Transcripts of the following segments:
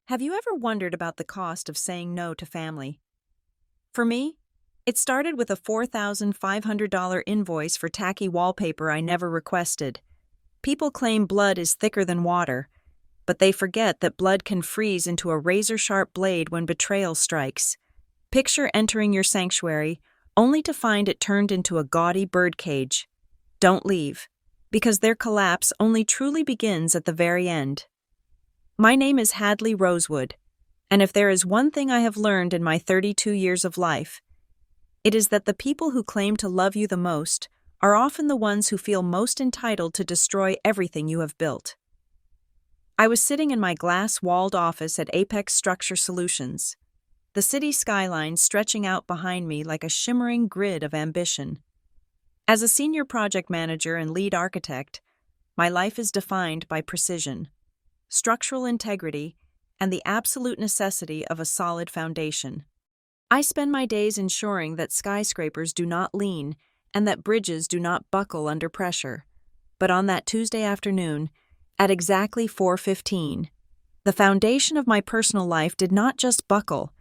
Have you ever wondered about the cost of saying no to family? For me, it started with a $4,500 invoice for tacky wallpaper I never requested. People claim blood is thicker than water, but they forget that blood can freeze into a razor-sharp blade when betrayal strikes. Picture entering your sanctuary, only to find it turned into a gaudy birdcage. Don't leave, because their collapse only truly begins at the very end. My name is Hadley Rosewood, and if there is one thing I have learned in my 32 years of life, it is that the people who claim to love you the most are often the ones who feel most entitled to destroy everything you have built. I was sitting in my glass-walled office at Apex Structure Solutions, the city skyline stretching out behind me like a shimmering grid of ambition. As a senior project manager and lead architect, my life is defined by precision, structural integrity, and the absolute necessity of a solid foundation. I spend my days ensuring that skyscrapers do not lean and that bridges do not buckle under pressure. But on that Tuesday afternoon, at exactly 4:15, the foundation of my personal life did not just buckle,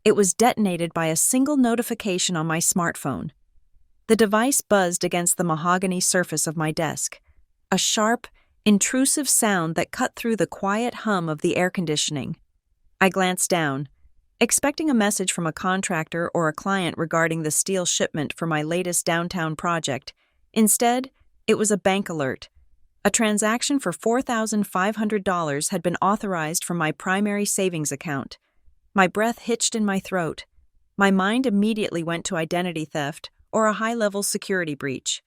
it was detonated by a single notification on my smartphone. The device buzzed against the mahogany surface of my desk, a sharp, intrusive sound that cut through the quiet hum of the air conditioning. I glanced down, expecting a message from a contractor or a client regarding the steel shipment for my latest downtown project. Instead, it was a bank alert. A transaction for $4,500 had been authorized from my primary savings account. My breath hitched in my throat. My mind immediately went to identity theft or a high-level security breach.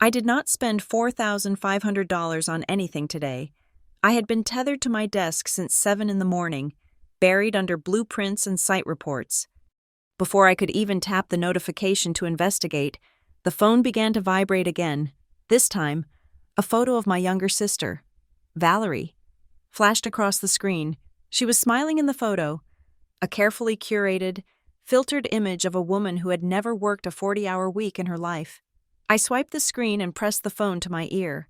I did not spend $4,500 on anything today. I had been tethered to my desk since 7 in the morning, buried under blueprints and site reports. Before I could even tap the notification to investigate, the phone began to vibrate again. This time, a photo of my younger sister, Valerie, flashed across the screen. She was smiling in the photo, a carefully curated, filtered image of a woman who had never worked a 40-hour week in her life. I swiped the screen and pressed the phone to my ear,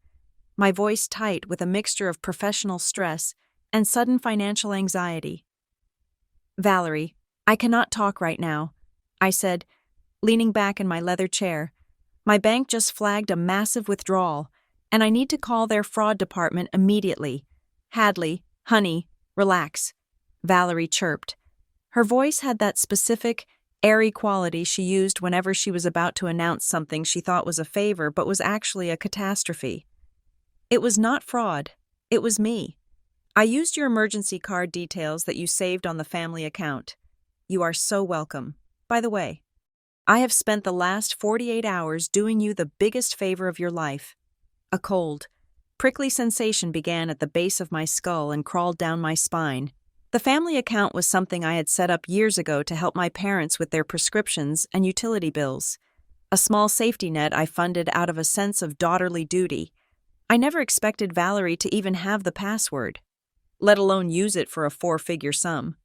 my voice tight with a mixture of professional stress and sudden financial anxiety. "Valerie, I cannot talk right now," I said, leaning back in my leather chair. "My bank just flagged a massive withdrawal, and I need to call their fraud department immediately." "Hadley, honey, relax," Valerie chirped. Her voice had that specific, airy quality she used whenever she was about to announce something she thought was a favor but was actually a catastrophe. "It was not fraud. It was me. I used your emergency card details that you saved on the family account. You are so welcome. By the way, I have spent the last 48 hours doing you the biggest favor of your life." A cold, prickly sensation began at the base of my skull and crawled down my spine. The family account was something I had set up years ago to help my parents with their prescriptions and utility bills. A small safety net I funded out of a sense of daughterly duty. I never expected Valerie to even have the password, let alone use it for a 4-figure sum.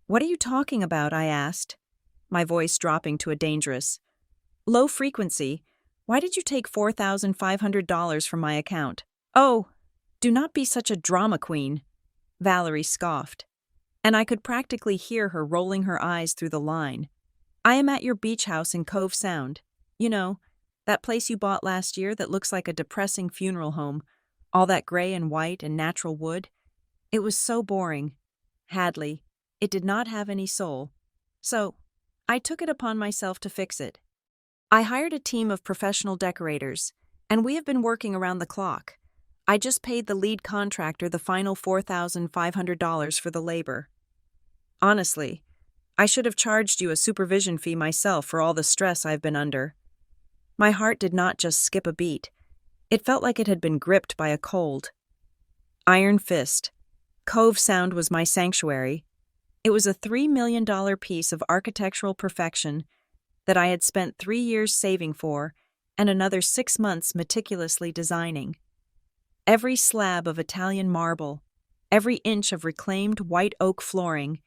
"What are you talking about?" I asked, my voice dropping to a dangerous, low frequency. "Why did you take $4,500 from my account?" "Oh, do not be such a drama queen," Valerie scoffed, and I could practically hear her rolling her eyes through the line. "I am at your beach house in Cove Sound. You know, that place you bought last year that looks like a depressing funeral home, all that gray and white and natural wood. It was so boring. Hadley, it did not have any soul. So, I took it upon myself to fix it. I hired a team of professional decorators, and we have been working around the clock. I just paid the lead contractor the final $4,500 for the labor. Honestly, I should have charged you a supervision fee myself for all the stress I've been under." My heart did not just skip a beat. It felt like it had been gripped by a cold iron fist. Cove Sound was my sanctuary. It was a $3 million piece of architectural perfection that I had spent 3 years saving for and another 6 months meticulously designing. Every slab of Italian marble, every inch of reclaimed white oak flooring,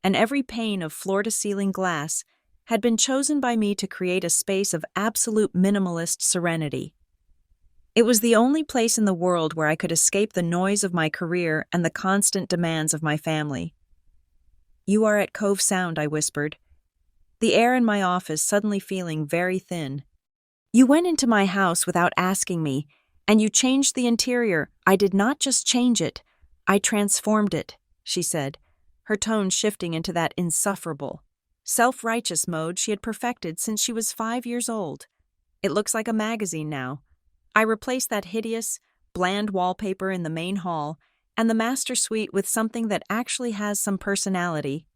and every pane of floor-to-ceiling glass had been chosen by me to create a space of absolute minimalist serenity. It was the only place in the world where I could escape the noise of my career and the constant demands of my family. "You are at Cove Sound," I whispered, the air in my office suddenly feeling very thin. "You went into my house without asking me, and you changed the interior." "I did not just change it, I transformed it," she said, her tone shifting into that insufferable, self-righteous mode she had perfected since she was 5 years old. "It looks like a magazine now." I replaced that hideous, bland wallpaper in the main hall and the master suite with something that actually has some personality.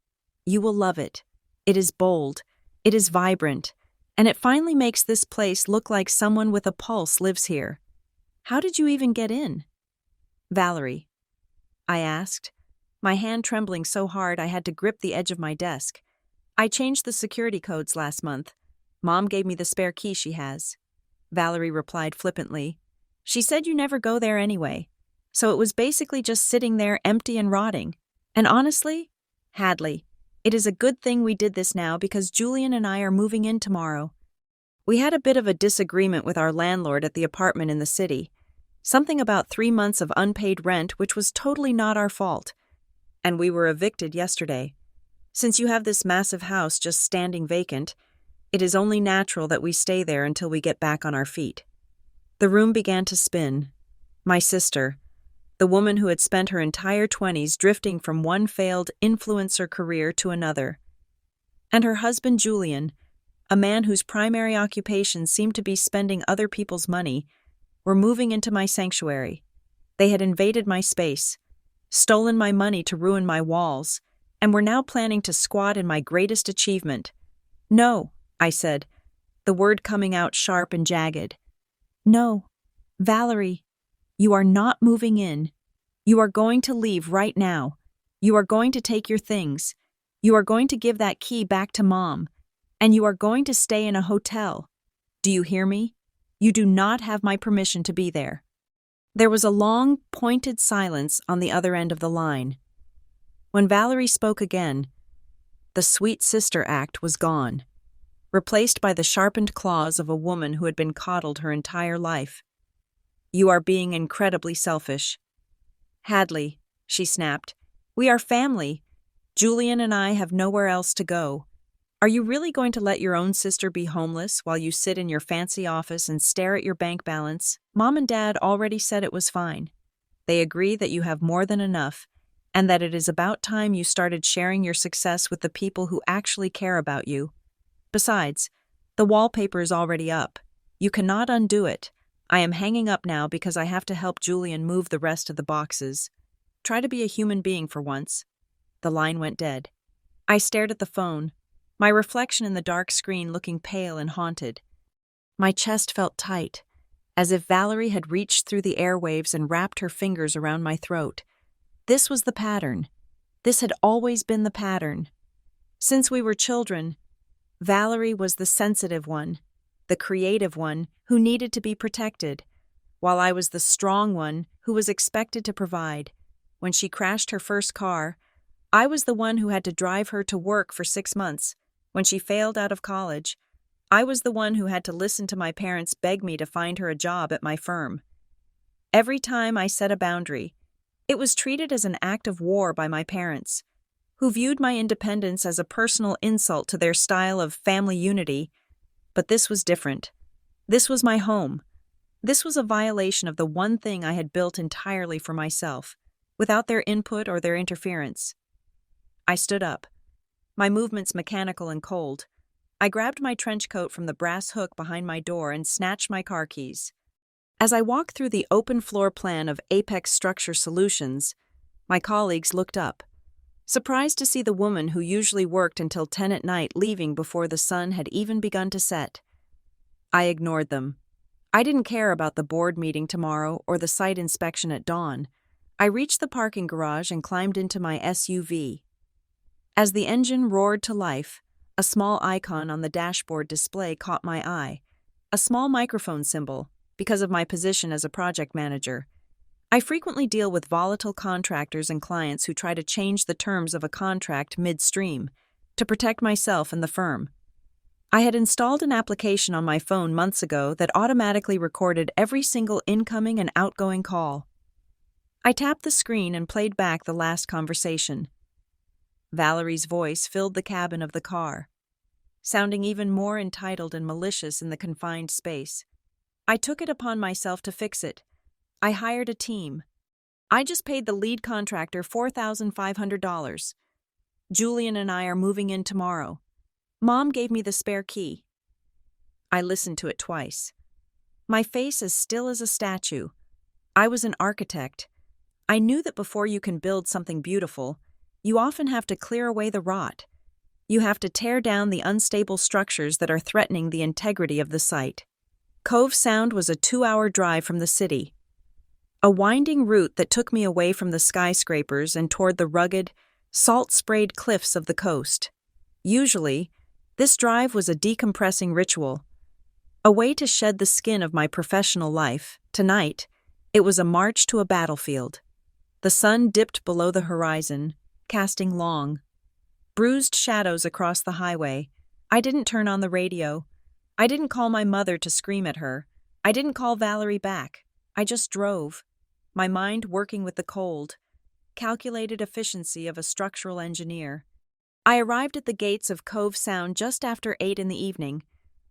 "You will love it. It is bold, it is vibrant, and it finally makes this place look like someone with a pulse lives here." "How did you even get in?" "Valerie," I asked, my hand trembling so hard I had to grip the edge of my desk. "I changed the security codes last month. Mom gave me the spare key she has." Valerie replied flippantly. "She said you never go there anyway, so it was basically just sitting there empty and rotting. And honestly, Hadley, it is a good thing we did this now because Julian and I are moving in tomorrow. We had a bit of a disagreement with our landlord at the apartment in the city. Something about 3 months of unpaid rent, which was totally not our fault. And we were evicted yesterday. Since you have this massive house just standing vacant, it is only natural that we stay there until we get back on our feet." The room began to spin. My sister, the woman who had spent her entire 20s drifting from one failed influencer career to another, and her husband Julian, a man whose primary occupation seemed to be spending other people's money, were moving into my sanctuary. They had invaded my space, stolen my money to ruin my walls, and were now planning to squat in my greatest achievement. "No," I said, the word coming out sharp and jagged. "No, Valerie, you are not moving in. You are going to leave right now. You are going to take your things. You are going to give that key back to Mom. And you are going to stay in a hotel. Do you hear me? You do not have my permission to be there." There was a long, pointed silence on the other end of the line. When Valerie spoke again, the sweet sister act was gone, replaced by the sharpened claws of a woman who had been coddled her entire life. "You are being incredibly selfish." "Hadley," she snapped, "we are family. Julian and I have nowhere else to go. Are you really going to let your own sister be homeless while you sit in your fancy office and stare at your bank balance? Mom and Dad already said it was fine. They agree that you have more than enough, and that it is about time you started sharing your success with the people who actually care about you. Besides, the wallpaper is already up. You cannot undo it. I am hanging up now because I have to help Julian move the rest of the boxes. Try to be a human being for once." The line went dead. I stared at the phone, my reflection in the dark screen looking pale and haunted. My chest felt tight, as if Valerie had reached through the airwaves and wrapped her fingers around my throat. This was the pattern. This had always been the pattern. Since we were children, Valerie was the sensitive one, the creative one who needed to be protected, while I was the strong one who was expected to provide. When she crashed her first car, I was the one who had to drive her to work for 6 months. When she failed out of college, I was the one who had to listen to my parents beg me to find her a job at my firm. Every time I set a boundary, it was treated as an act of war by my parents, who viewed my independence as a personal insult to their style of family unity. But this was different. This was my home. This was a violation of the one thing I had built entirely for myself, without their input or their interference. I stood up, my movements mechanical and cold. I grabbed my trench coat from the brass hook behind my door and snatched my car keys. As I walked through the open floor plan of Apex Structure Solutions, my colleagues looked up, surprised to see the woman who usually worked until 10 at night leaving before the sun had even begun to set. I ignored them. I didn't care about the board meeting tomorrow or the site inspection at dawn. I reached the parking garage and climbed into my SUV. As the engine roared to life, a small icon on the dashboard display caught my eye, a small microphone symbol, because of my position as a project manager. I frequently deal with volatile contractors and clients who try to change the terms of a contract midstream to protect myself and the firm. I had installed an application on my phone months ago that automatically recorded every single incoming and outgoing call. I tapped the screen and played back the last conversation. Valerie's voice filled the cabin of the car, sounding even more entitled and malicious in the confined space. I took it upon myself to fix it. I hired a team. I just paid the lead contractor $4,500. Julian and I are moving in tomorrow. Mom gave me the spare key. I listened to it twice. My face as still as a statue. I was an architect. I knew that before you can build something beautiful, you often have to clear away the rot. You have to tear down the unstable structures that are threatening the integrity of the site. Cove Sound was a 2-hour drive from the city. A winding route that took me away from the skyscrapers and toward the rugged, salt-sprayed cliffs of the coast. Usually, this drive was a decompressing ritual, a way to shed the skin of my professional life. Tonight, it was a march to a battlefield. The sun dipped below the horizon, casting long, bruised shadows across the highway. I didn't turn on the radio. I didn't call my mother to scream at her. I didn't call Valerie back. I just drove, my mind working with the cold, calculated efficiency of a structural engineer. I arrived at the gates of Cove Sound just after 8 in the evening.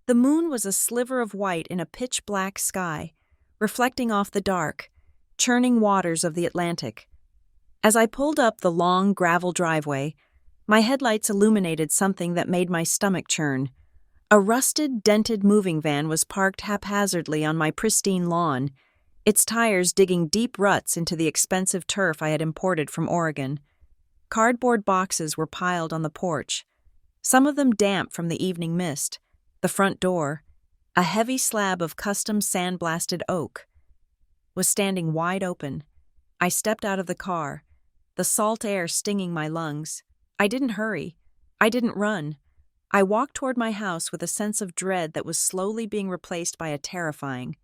The moon was a sliver of white in a pitch-black sky, reflecting off the dark, churning waters of the Atlantic. As I pulled up the long gravel driveway, my headlights illuminated something that made my stomach churn. A rusted, dented moving van was parked haphazardly on my pristine lawn, its tires digging deep ruts into the expensive turf I had imported from Oregon. Cardboard boxes were piled on the porch, some of them damp from the evening mist. The front door, a heavy slab of custom sandblasted oak, was standing wide open. I stepped out of the car, the salt air stinging my lungs. I didn't hurry. I didn't run. I walked toward my house with a sense of dread that was slowly being replaced by a terrifying,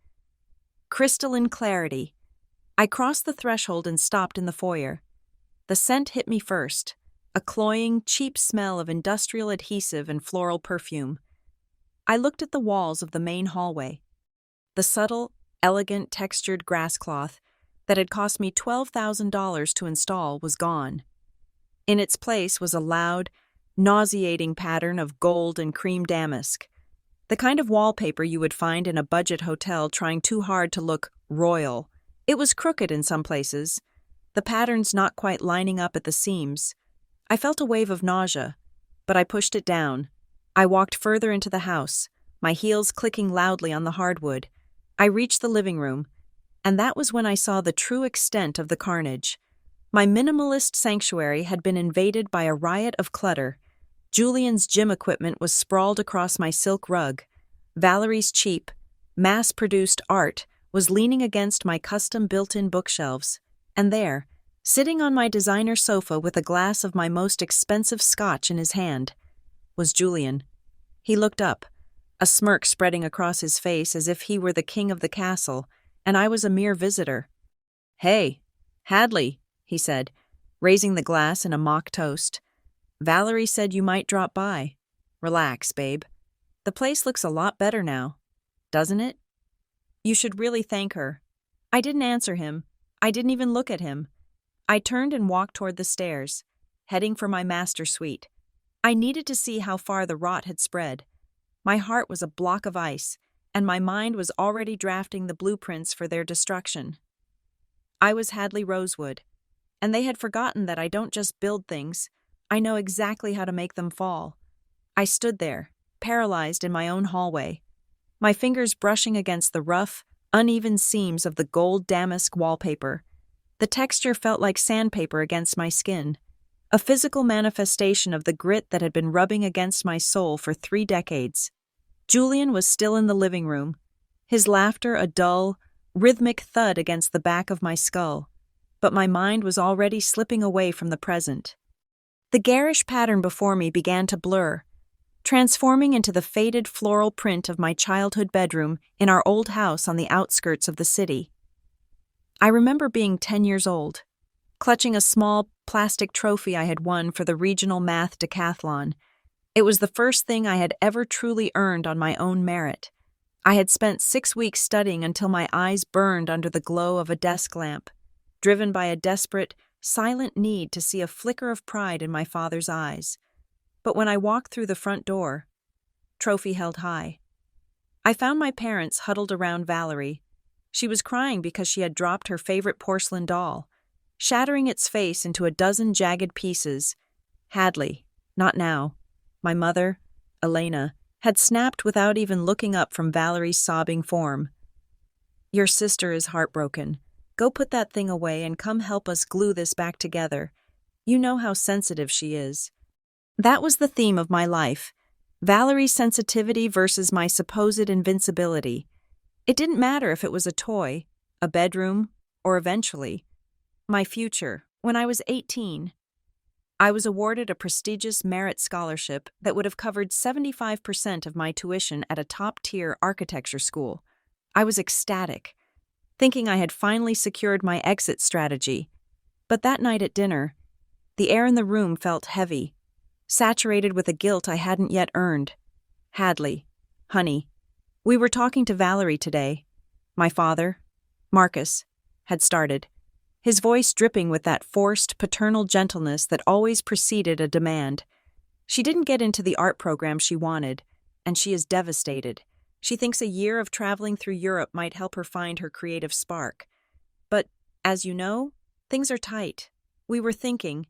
crystalline clarity. I crossed the threshold and stopped in the foyer. The scent hit me first, a cloying, cheap smell of industrial adhesive and floral perfume. I looked at the walls of the main hallway. The subtle, elegant, textured grass cloth that had cost me $12,000 to install was gone. In its place was a loud, nauseating pattern of gold and cream damask, the kind of wallpaper you would find in a budget hotel trying too hard to look royal. It was crooked in some places, the patterns not quite lining up at the seams. I felt a wave of nausea, but I pushed it down. I walked further into the house, my heels clicking loudly on the hardwood. I reached the living room, and that was when I saw the true extent of the carnage. My minimalist sanctuary had been invaded by a riot of clutter. Julian's gym equipment was sprawled across my silk rug. Valerie's cheap, mass-produced art was leaning against my custom built-in bookshelves. And there, sitting on my designer sofa with a glass of my most expensive scotch in his hand, was Julian. He looked up, a smirk spreading across his face as if he were the king of the castle, and I was a mere visitor. "Hey, Hadley," he said, raising the glass in a mock toast. "Valerie said you might drop by. Relax, babe. The place looks a lot better now, doesn't it? You should really thank her." I didn't answer him. I didn't even look at him. I turned and walked toward the stairs, heading for my master suite. I needed to see how far the rot had spread. My heart was a block of ice, and my mind was already drafting the blueprints for their destruction. I was Hadley Rosewood, and they had forgotten that I don't just build things, I know exactly how to make them fall. I stood there, paralyzed in my own hallway, my fingers brushing against the rough, uneven seams of the gold damask wallpaper. The texture felt like sandpaper against my skin, a physical manifestation of the grit that had been rubbing against my soul for 3 decades. Julian was still in the living room, his laughter a dull, rhythmic thud against the back of my skull, but my mind was already slipping away from the present. The garish pattern before me began to blur, transforming into the faded floral print of my childhood bedroom in our old house on the outskirts of the city. I remember being 10 years old, clutching a small plastic trophy I had won for the regional math decathlon, It was the first thing I had ever truly earned on my own merit. I had spent 6 weeks studying until my eyes burned under the glow of a desk lamp, driven by a desperate, silent need to see a flicker of pride in my father's eyes. But when I walked through the front door, trophy held high, I found my parents huddled around Valerie. She was crying because she had dropped her favorite porcelain doll, shattering its face into a dozen jagged pieces. Hadley, not now, my mother, Elena, had snapped without even looking up from Valerie's sobbing form. "Your sister is heartbroken. Go put that thing away and come help us glue this back together. You know how sensitive she is." That was the theme of my life. Valerie's sensitivity versus my supposed invincibility. It didn't matter if it was a toy, a bedroom, or eventually, my future. When I was 18, I was awarded a prestigious merit scholarship that would have covered 75% of my tuition at a top-tier architecture school. I was ecstatic, thinking I had finally secured my exit strategy. But that night at dinner, the air in the room felt heavy, saturated with a guilt I hadn't yet earned. "Hadley, honey, we were talking to Valerie today." My father, Marcus, had started, his voice dripping with that forced, paternal gentleness that always preceded a demand. "She didn't get into the art program she wanted, and she is devastated. She thinks a year of traveling through Europe might help her find her creative spark. But, as you know, things are tight. We were thinking,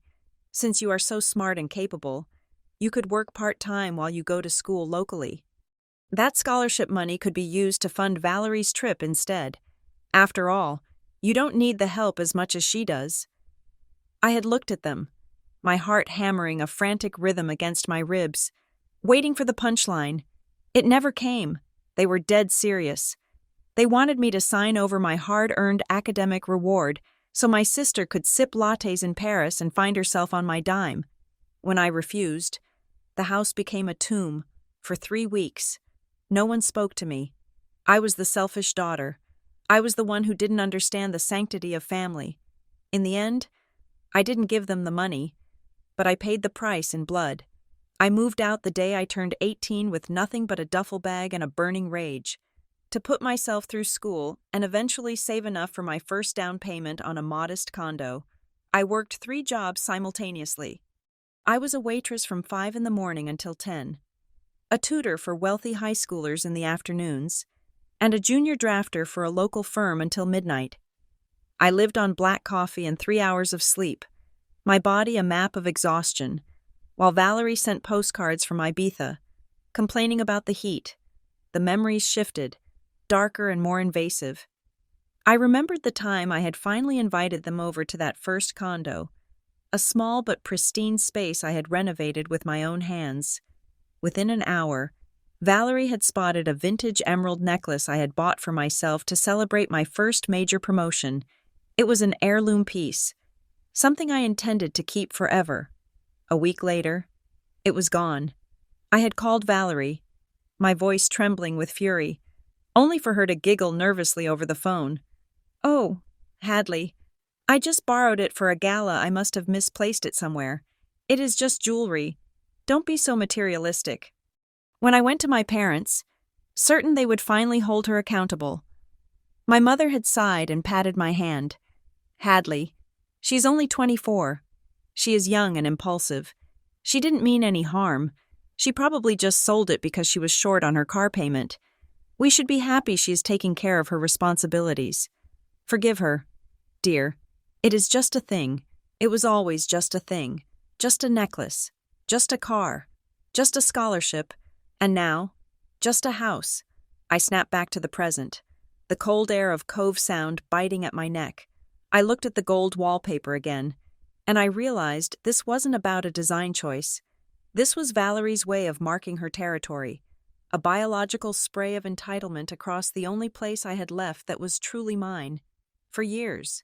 since you are so smart and capable, you could work part-time while you go to school locally. That scholarship money could be used to fund Valerie's trip instead. After all, you don't need the help as much as she does." I had looked at them, my heart hammering a frantic rhythm against my ribs, waiting for the punchline. It never came. They were dead serious. They wanted me to sign over my hard-earned academic reward so my sister could sip lattes in Paris and find herself on my dime. When I refused, the house became a tomb. For 3 weeks, no one spoke to me. I was the selfish daughter. I was the one who didn't understand the sanctity of family. In the end, I didn't give them the money, but I paid the price in blood. I moved out the day I turned 18 with nothing but a duffel bag and a burning rage, to put myself through school and eventually save enough for my first down payment on a modest condo. I worked 3 jobs simultaneously. I was a waitress from 5 in the morning until 10, a tutor for wealthy high schoolers in the afternoons, and a junior drafter for a local firm until midnight. I lived on black coffee and 3 hours of sleep, my body a map of exhaustion, while Valerie sent postcards from Ibiza, complaining about the heat. The memories shifted, darker and more invasive. I remembered the time I had finally invited them over to that first condo, a small but pristine space I had renovated with my own hands. Within an hour, Valerie had spotted a vintage emerald necklace I had bought for myself to celebrate my first major promotion. It was an heirloom piece, something I intended to keep forever. A week later, it was gone. I had called Valerie, my voice trembling with fury, only for her to giggle nervously over the phone. "Oh, Hadley, I just borrowed it for a gala. I must have misplaced it somewhere. It is just jewelry. Don't be so materialistic." When I went to my parents, certain they would finally hold her accountable, my mother had sighed and patted my hand. "Hadley, she's only 24. She is young and impulsive. She didn't mean any harm. She probably just sold it because she was short on her car payment. We should be happy she is taking care of her responsibilities. Forgive her, dear. It is just a thing. It was always just a thing. Just a necklace. Just a car. Just a scholarship. And now, just a house." I snapped back to the present, the cold air of Cove Sound biting at my neck. I looked at the gold wallpaper again, and I realized this wasn't about a design choice. This was Valerie's way of marking her territory, a biological spray of entitlement across the only place I had left that was truly mine. For years,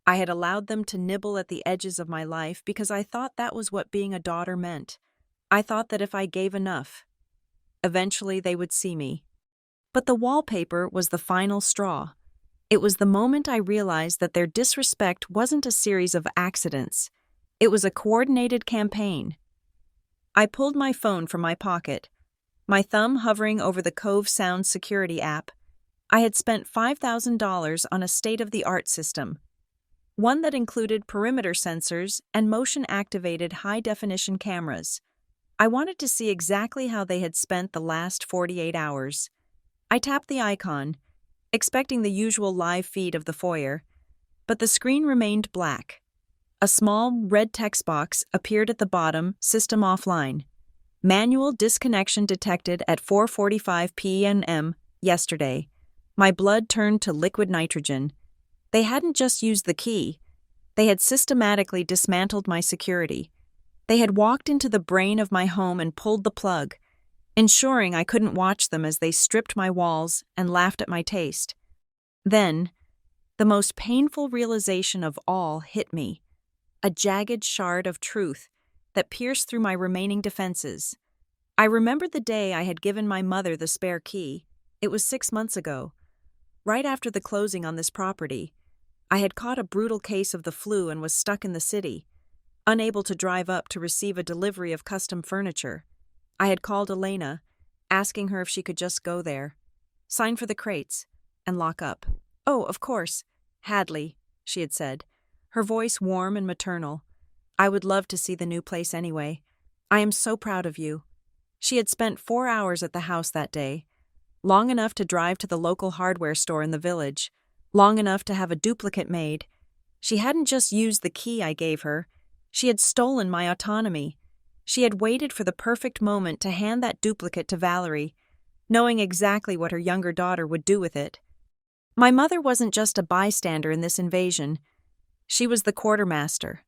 I had allowed them to nibble at the edges of my life because I thought that was what being a daughter meant. I thought that if I gave enough, eventually they would see me. But the wallpaper was the final straw. It was the moment I realized that their disrespect wasn't a series of accidents. It was a coordinated campaign. I pulled my phone from my pocket, my thumb hovering over the Cove Sound security app. I had spent $5,000 on a state-of-the-art system, one that included perimeter sensors and motion-activated high-definition cameras. I wanted to see exactly how they had spent the last 48 hours. I tapped the icon, expecting the usual live feed of the foyer, but the screen remained black. A small red text box appeared at the bottom, system offline. Manual disconnection detected at 4:45 p.m. yesterday. My blood turned to liquid nitrogen. They hadn't just used the key. They had systematically dismantled my security. They had walked into the brain of my home and pulled the plug, ensuring I couldn't watch them as they stripped my walls and laughed at my taste. Then, the most painful realization of all hit me. A jagged shard of truth that pierced through my remaining defenses. I remembered the day I had given my mother the spare key. It was 6 months ago. Right after the closing on this property, I had caught a brutal case of the flu and was stuck in the city, unable to drive up to receive a delivery of custom furniture. I had called Elena, asking her if she could just go there, sign for the crates, and lock up. "Oh, of course, Hadley," she had said, her voice warm and maternal. "I would love to see the new place anyway. I am so proud of you." She had spent 4 hours at the house that day, long enough to drive to the local hardware store in the village, long enough to have a duplicate made. She hadn't just used the key I gave her, she had stolen my autonomy. She had waited for the perfect moment to hand that duplicate to Valerie, knowing exactly what her younger daughter would do with it. My mother wasn't just a bystander in this invasion. She was the quartermaster.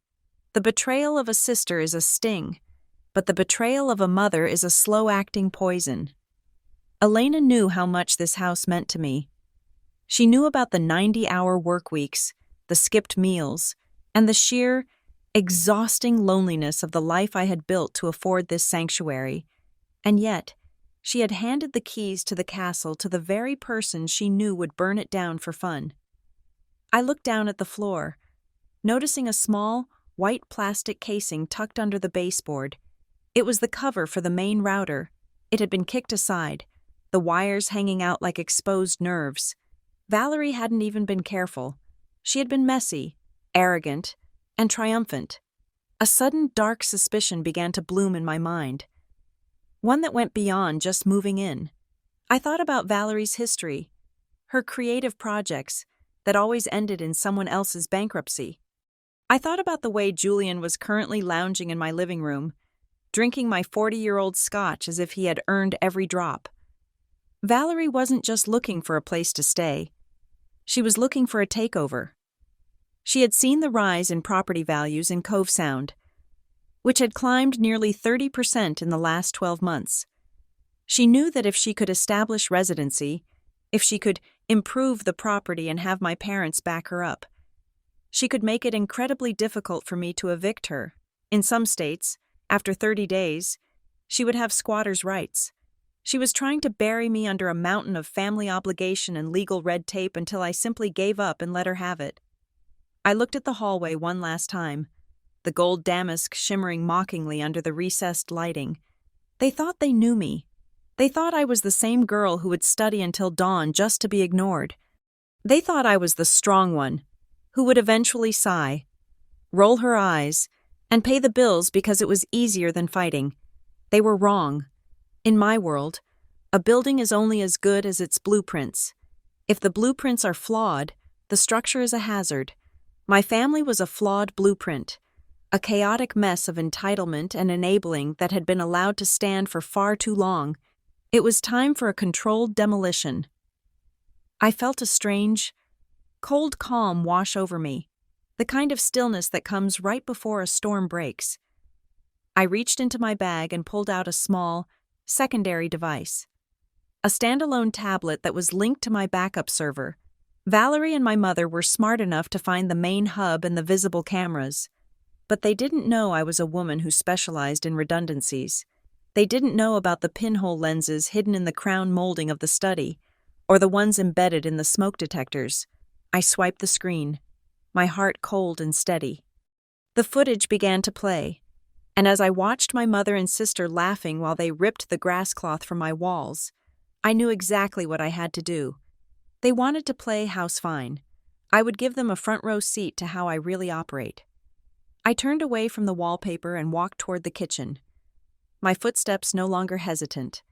The betrayal of a sister is a sting, but the betrayal of a mother is a slow-acting poison. Elena knew how much this house meant to me. She knew about the 90-hour work weeks, the skipped meals, and the sheer, exhausting loneliness of the life I had built to afford this sanctuary. And yet, she had handed the keys to the castle to the very person she knew would burn it down for fun. I looked down at the floor, noticing a small, white plastic casing tucked under the baseboard. It was the cover for the main router. It had been kicked aside, the wires hanging out like exposed nerves. Valerie hadn't even been careful. She had been messy, arrogant, and triumphant. A sudden dark suspicion began to bloom in my mind, one that went beyond just moving in. I thought about Valerie's history, her creative projects that always ended in someone else's bankruptcy. I thought about the way Julian was currently lounging in my living room, drinking my 40-year-old scotch as if he had earned every drop. Valerie wasn't just looking for a place to stay. She was looking for a takeover. She had seen the rise in property values in Cove Sound, which had climbed nearly 30% in the last 12 months. She knew that if she could establish residency, if she could improve the property and have my parents back her up, she could make it incredibly difficult for me to evict her. In some states, after 30 days, she would have squatters' rights. She was trying to bury me under a mountain of family obligation and legal red tape until I simply gave up and let her have it. I looked at the hallway one last time, the gold damask shimmering mockingly under the recessed lighting. They thought they knew me. They thought I was the same girl who would study until dawn just to be ignored. They thought I was the strong one, who would eventually sigh, roll her eyes, and pay the bills because it was easier than fighting. They were wrong. In my world, a building is only as good as its blueprints. If the blueprints are flawed, the structure is a hazard. My family was a flawed blueprint, a chaotic mess of entitlement and enabling that had been allowed to stand for far too long. It was time for a controlled demolition. I felt a strange, cold calm wash over me, the kind of stillness that comes right before a storm breaks. I reached into my bag and pulled out a small, secondary device, a standalone tablet that was linked to my backup server. Valerie and my mother were smart enough to find the main hub and the visible cameras, but they didn't know I was a woman who specialized in redundancies. They didn't know about the pinhole lenses hidden in the crown molding of the study, or the ones embedded in the smoke detectors. I swiped the screen, my heart cold and steady. The footage began to play. And as I watched my mother and sister laughing while they ripped the grass cloth from my walls, I knew exactly what I had to do. They wanted to play house fine. I would give them a front row seat to how I really operate. I turned away from the wallpaper and walked toward the kitchen. My footsteps no longer hesitant.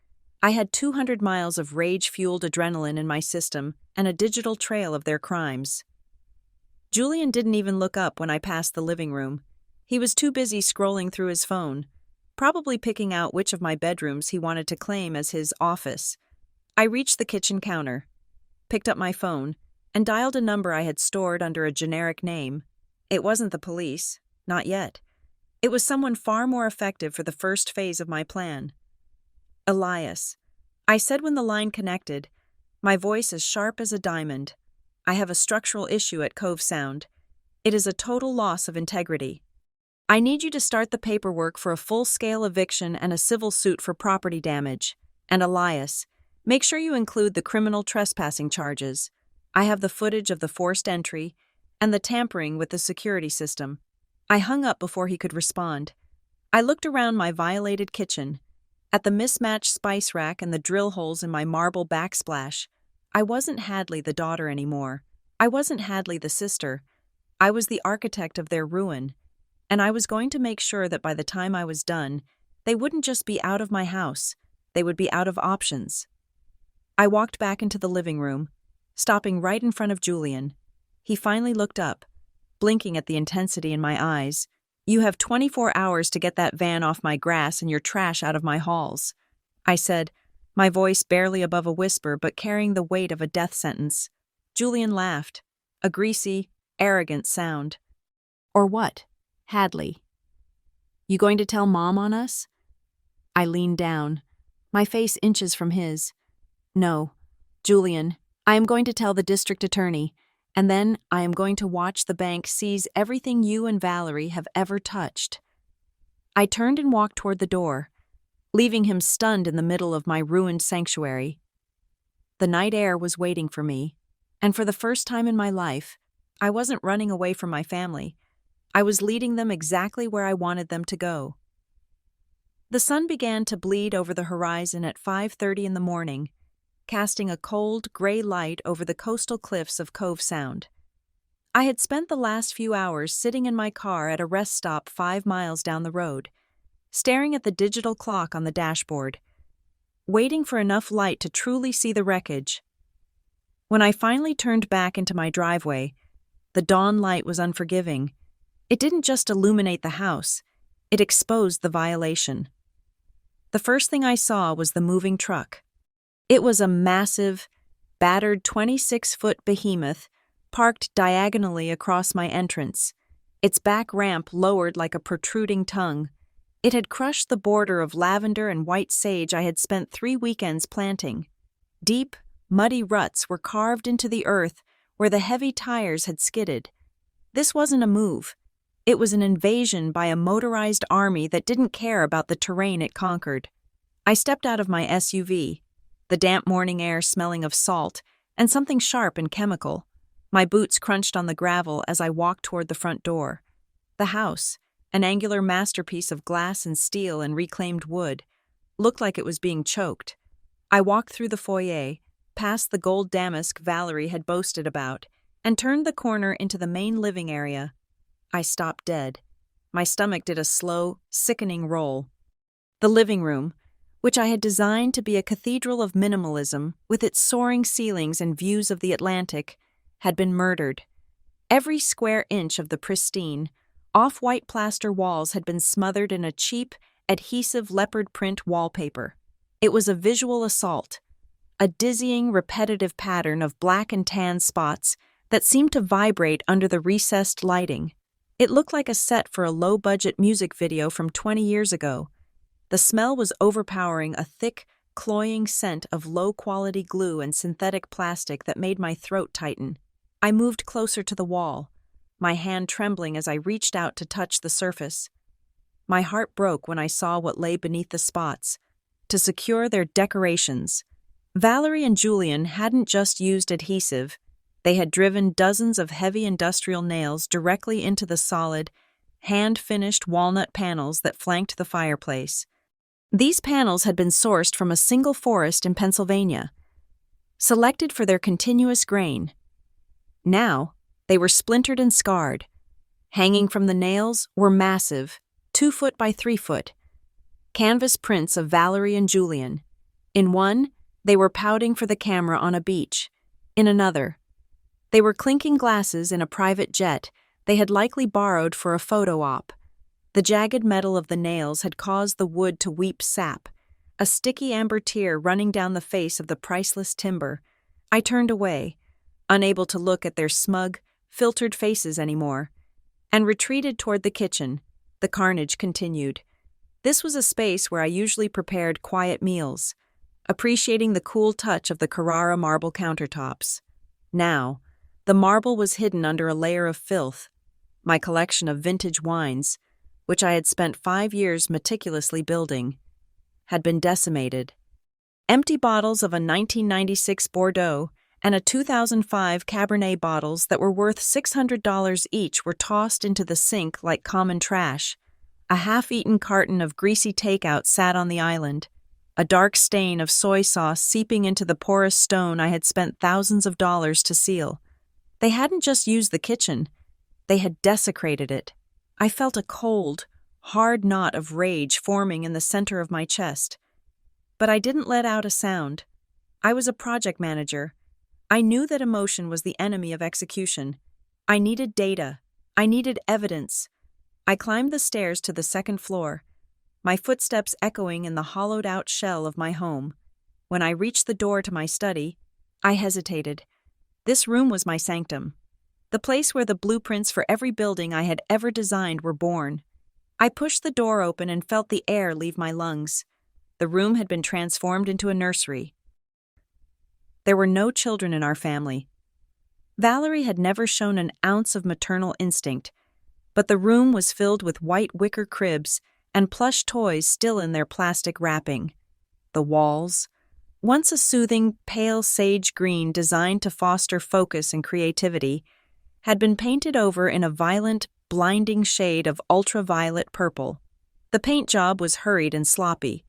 I had 200 miles of rage-fueled adrenaline in my system and a digital trail of their crimes. Julian didn't even look up when I passed the living room. He was too busy scrolling through his phone, probably picking out which of my bedrooms he wanted to claim as his office. I reached the kitchen counter, picked up my phone, and dialed a number I had stored under a generic name. It wasn't the police, not yet. It was someone far more effective for the first phase of my plan. Elias. I said when the line connected, my voice as sharp as a diamond. I have a structural issue at Cove Sound. It is a total loss of integrity. I need you to start the paperwork for a full-scale eviction and a civil suit for property damage. And Elias, make sure you include the criminal trespassing charges. I have the footage of the forced entry and the tampering with the security system. I hung up before he could respond. I looked around my violated kitchen. At the mismatched spice rack and the drill holes in my marble backsplash, I wasn't Hadley the daughter anymore. I wasn't Hadley the sister. I was the architect of their ruin. And I was going to make sure that by the time I was done, they wouldn't just be out of my house, they would be out of options. I walked back into the living room, stopping right in front of Julian. He finally looked up, blinking at the intensity in my eyes. You have 24 hours to get that van off my grass and your trash out of my halls, I said, my voice barely above a whisper but carrying the weight of a death sentence. Julian laughed, a greasy, arrogant sound. Or what? Hadley. You going to tell Mom on us? I leaned down, my face inches from his. No, Julian, I am going to tell the district attorney, and then I am going to watch the bank seize everything you and Valerie have ever touched. I turned and walked toward the door, leaving him stunned in the middle of my ruined sanctuary. The night air was waiting for me, and for the first time in my life, I wasn't running away from my family. I was leading them exactly where I wanted them to go. The sun began to bleed over the horizon at 5:30 in the morning, casting a cold, gray light over the coastal cliffs of Cove Sound. I had spent the last few hours sitting in my car at a rest stop 5 miles down the road, staring at the digital clock on the dashboard, waiting for enough light to truly see the wreckage. When I finally turned back into my driveway, the dawn light was unforgiving. It didn't just illuminate the house, it exposed the violation. The first thing I saw was the moving truck. It was a massive, battered 26-foot behemoth parked diagonally across my entrance, its back ramp lowered like a protruding tongue. It had crushed the border of lavender and white sage I had spent 3 weekends planting. Deep, muddy ruts were carved into the earth where the heavy tires had skidded. This wasn't a move. It was an invasion by a motorized army that didn't care about the terrain it conquered. I stepped out of my SUV, the damp morning air smelling of salt and something sharp and chemical. My boots crunched on the gravel as I walked toward the front door. The house, an angular masterpiece of glass and steel and reclaimed wood, looked like it was being choked. I walked through the foyer, past the gold damask Valerie had boasted about, and turned the corner into the main living area. I stopped dead. My stomach did a slow, sickening roll. The living room, which I had designed to be a cathedral of minimalism with its soaring ceilings and views of the Atlantic, had been murdered. Every square inch of the pristine, off-white plaster walls had been smothered in a cheap, adhesive leopard print wallpaper. It was a visual assault, a dizzying, repetitive pattern of black and tan spots that seemed to vibrate under the recessed lighting. It looked like a set for a low-budget music video from 20 years ago. The smell was overpowering, a thick, cloying scent of low-quality glue and synthetic plastic that made my throat tighten. I moved closer to the wall, my hand trembling as I reached out to touch the surface. My heart broke when I saw what lay beneath the spots. To secure their decorations, Valerie and Julian hadn't just used adhesive. They had driven dozens of heavy industrial nails directly into the solid, hand-finished walnut panels that flanked the fireplace. These panels had been sourced from a single forest in Pennsylvania, selected for their continuous grain. Now, they were splintered and scarred. Hanging from the nails were massive, 2 foot by 3 foot, canvas prints of Valerie and Julian. In one, they were pouting for the camera on a beach. In another, they were clinking glasses in a private jet they had likely borrowed for a photo op. The jagged metal of the nails had caused the wood to weep sap, a sticky amber tear running down the face of the priceless timber. I turned away, unable to look at their smug, filtered faces anymore, and retreated toward the kitchen. The carnage continued. This was a space where I usually prepared quiet meals, appreciating the cool touch of the Carrara marble countertops. Now, the marble was hidden under a layer of filth. My collection of vintage wines, which I had spent 5 years meticulously building, had been decimated. Empty bottles of a 1996 Bordeaux and a 2005 Cabernet bottles that were worth $600 each were tossed into the sink like common trash. A half-eaten carton of greasy takeout sat on the island, a dark stain of soy sauce seeping into the porous stone I had spent thousands of dollars to seal. They hadn't just used the kitchen, they had desecrated it. I felt a cold, hard knot of rage forming in the center of my chest. But I didn't let out a sound. I was a project manager. I knew that emotion was the enemy of execution. I needed data. I needed evidence. I climbed the stairs to the second floor, my footsteps echoing in the hollowed-out shell of my home. When I reached the door to my study, I hesitated. This room was my sanctum, the place where the blueprints for every building I had ever designed were born. I pushed the door open and felt the air leave my lungs. The room had been transformed into a nursery. There were no children in our family. Valerie had never shown an ounce of maternal instinct, but the room was filled with white wicker cribs and plush toys still in their plastic wrapping. The walls, once a soothing, pale sage green designed to foster focus and creativity, had been painted over in a violent, blinding shade of ultraviolet purple. The paint job was hurried and sloppy.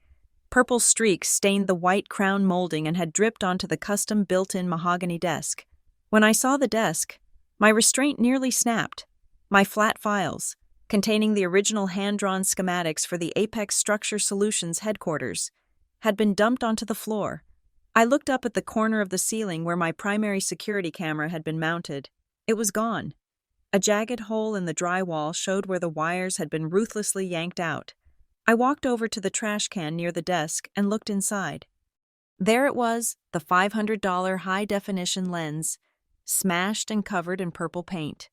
Purple streaks stained the white crown molding and had dripped onto the custom built-in mahogany desk. When I saw the desk, my restraint nearly snapped. My flat files, containing the original hand-drawn schematics for the Apex Structure Solutions headquarters, had been dumped onto the floor. I looked up at the corner of the ceiling where my primary security camera had been mounted. It was gone. A jagged hole in the drywall showed where the wires had been ruthlessly yanked out. I walked over to the trash can near the desk and looked inside. There it was, the $500 high-definition lens, smashed and covered in purple paint.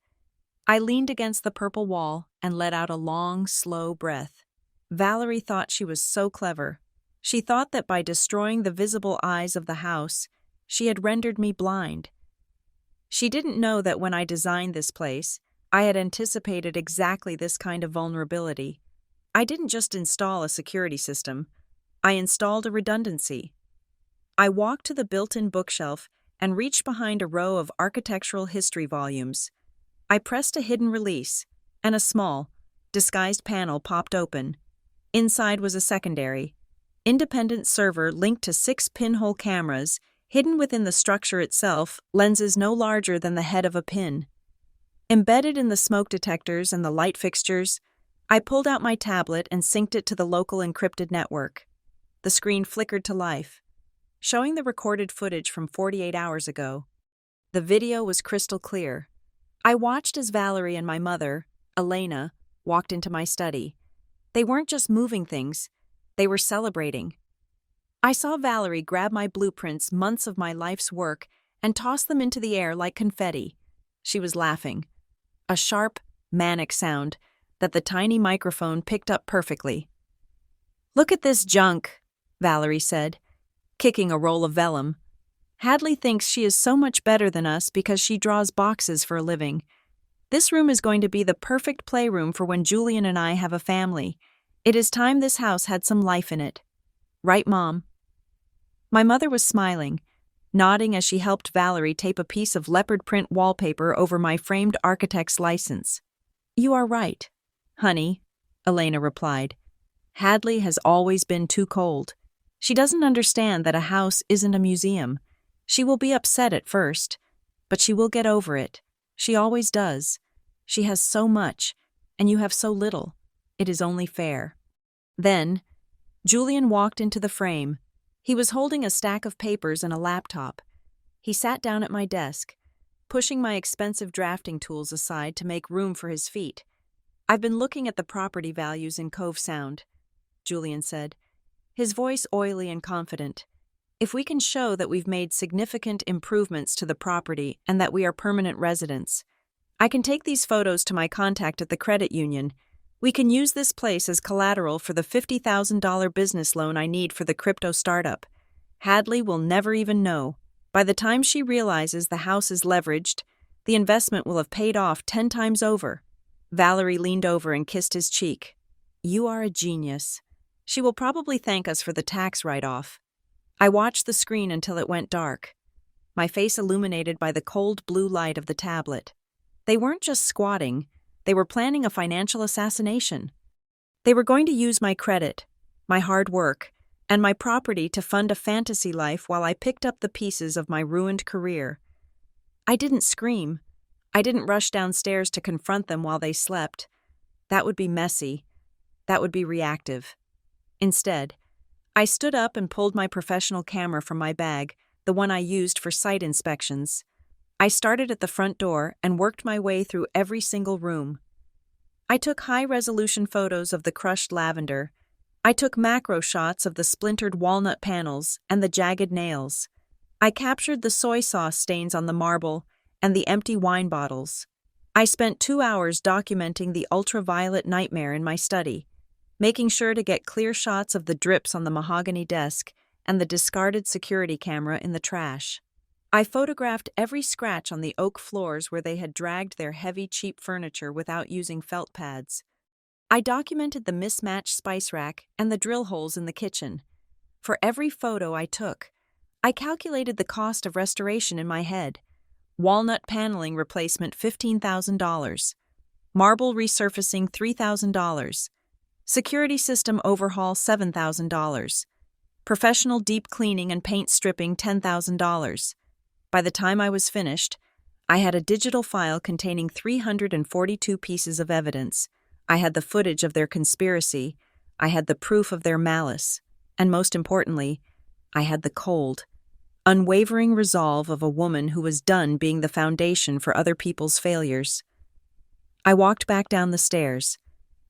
I leaned against the purple wall and let out a long, slow breath. Valerie thought she was so clever. She thought that by destroying the visible eyes of the house, she had rendered me blind. She didn't know that when I designed this place, I had anticipated exactly this kind of vulnerability. I didn't just install a security system. I installed a redundancy. I walked to the built-in bookshelf and reached behind a row of architectural history volumes. I pressed a hidden release, and a small, disguised panel popped open. Inside was a secondary, independent server linked to 6 pinhole cameras, hidden within the structure itself, lenses no larger than the head of a pin. Embedded in the smoke detectors and the light fixtures, I pulled out my tablet and synced it to the local encrypted network. The screen flickered to life, showing the recorded footage from 48 hours ago. The video was crystal clear. I watched as Valerie and my mother, Elena, walked into my study. They weren't just moving things, they were celebrating. I saw Valerie grab my blueprints, months of my life's work, and toss them into the air like confetti. She was laughing, a sharp, manic sound that the tiny microphone picked up perfectly. "Look at this junk," Valerie said, kicking a roll of vellum. "Hadley thinks she is so much better than us because she draws boxes for a living. This room is going to be the perfect playroom for when Julian and I have a family. It is time this house had some life in it. Right, Mom?" My mother was smiling, nodding as she helped Valerie tape a piece of leopard print wallpaper over my framed architect's license. "You are right. Honey, Elena replied, Hadley has always been too cold. She doesn't understand that a house isn't a museum. She will be upset at first, but she will get over it. She always does. She has so much, and you have so little. It is only fair. Then, Julian walked into the frame. He was holding a stack of papers and a laptop. He sat down at my desk, pushing my expensive drafting tools aside to make room for his feet. I've been looking at the property values in Cove Sound, Julian said, his voice oily and confident. If we can show that we've made significant improvements to the property and that we are permanent residents, I can take these photos to my contact at the credit union. We can use this place as collateral for the $50,000 business loan I need for the crypto startup. Hadley will never even know. By the time she realizes the house is leveraged, the investment will have paid off 10 times over. Valerie leaned over and kissed his cheek. You are a genius. She will probably thank us for the tax write-off. I watched the screen until it went dark, my face illuminated by the cold blue light of the tablet. They weren't just squatting, they were planning a financial assassination. They were going to use my credit, my hard work, and my property to fund a fantasy life while I picked up the pieces of my ruined career. I didn't scream. I didn't rush downstairs to confront them while they slept. That would be messy. That would be reactive. Instead, I stood up and pulled my professional camera from my bag, the one I used for site inspections. I started at the front door and worked my way through every single room. I took high-resolution photos of the crushed lavender. I took macro shots of the splintered walnut panels and the jagged nails. I captured the soy sauce stains on the marble and the empty wine bottles. I spent 2 hours documenting the ultraviolet nightmare in my study, making sure to get clear shots of the drips on the mahogany desk and the discarded security camera in the trash. I photographed every scratch on the oak floors where they had dragged their heavy, cheap furniture without using felt pads. I documented the mismatched spice rack and the drill holes in the kitchen. For every photo I took, I calculated the cost of restoration in my head. Walnut paneling replacement $15,000. Marble resurfacing $3,000. Security system overhaul $7,000. Professional deep cleaning and paint stripping $10,000. By the time I was finished, I had a digital file containing 342 pieces of evidence. I had the footage of their conspiracy, I had the proof of their malice, and most importantly, I had the cold, unwavering resolve of a woman who was done being the foundation for other people's failures. I walked back down the stairs,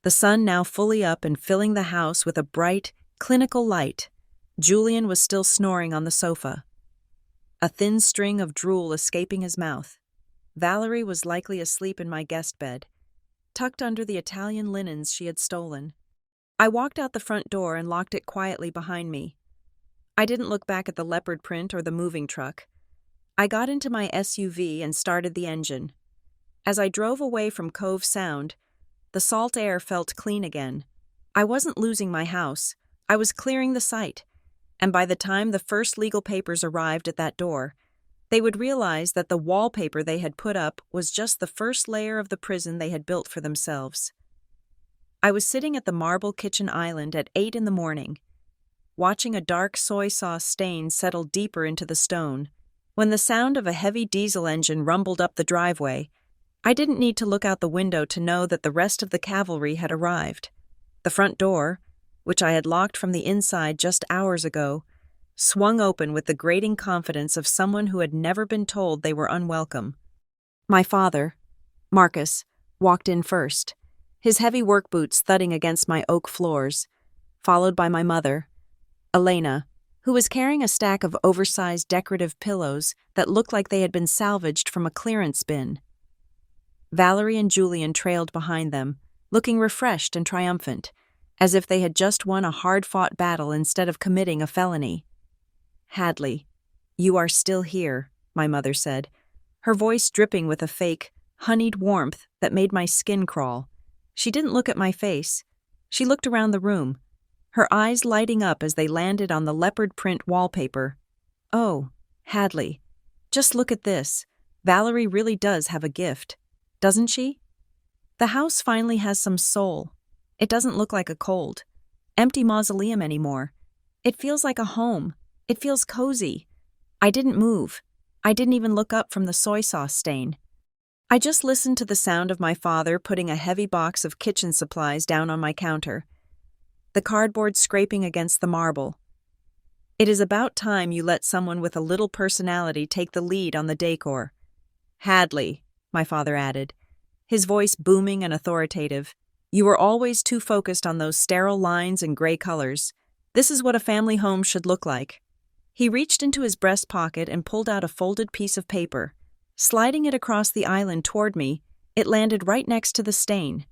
the sun now fully up and filling the house with a bright, clinical light. Julian was still snoring on the sofa, a thin string of drool escaping his mouth. Valerie was likely asleep in my guest bed, tucked under the Italian linens she had stolen. I walked out the front door and locked it quietly behind me. I didn't look back at the leopard print or the moving truck. I got into my SUV and started the engine. As I drove away from Cove Sound, the salt air felt clean again. I wasn't losing my house. I was clearing the site. And by the time the first legal papers arrived at that door, they would realize that the wallpaper they had put up was just the first layer of the prison they had built for themselves. I was sitting at the marble kitchen island at 8 in the morning, watching a dark soy sauce stain settle deeper into the stone. When the sound of a heavy diesel engine rumbled up the driveway, I didn't need to look out the window to know that the rest of the cavalry had arrived. The front door, which I had locked from the inside just hours ago, swung open with the grating confidence of someone who had never been told they were unwelcome. My father, Marcus, walked in first, his heavy work boots thudding against my oak floors, followed by my mother, Elena, who was carrying a stack of oversized decorative pillows that looked like they had been salvaged from a clearance bin. Valerie and Julian trailed behind them, looking refreshed and triumphant, as if they had just won a hard-fought battle instead of committing a felony. Hadley, you are still here, my mother said, her voice dripping with a fake, honeyed warmth that made my skin crawl. She didn't look at my face. She looked around the room, her eyes lighting up as they landed on the leopard print wallpaper. Oh, Hadley, just look at this. Valerie really does have a gift, doesn't she? The house finally has some soul. It doesn't look like a cold, empty mausoleum anymore. It feels like a home. It feels cozy. I didn't move. I didn't even look up from the soy sauce stain. I just listened to the sound of my father putting a heavy box of kitchen supplies down on my counter, the cardboard scraping against the marble. It is about time you let someone with a little personality take the lead on the decor. Hadley, my father added, his voice booming and authoritative. You were always too focused on those sterile lines and gray colors. This is what a family home should look like. He reached into his breast pocket and pulled out a folded piece of paper. Sliding it across the island toward me, it landed right next to the stain.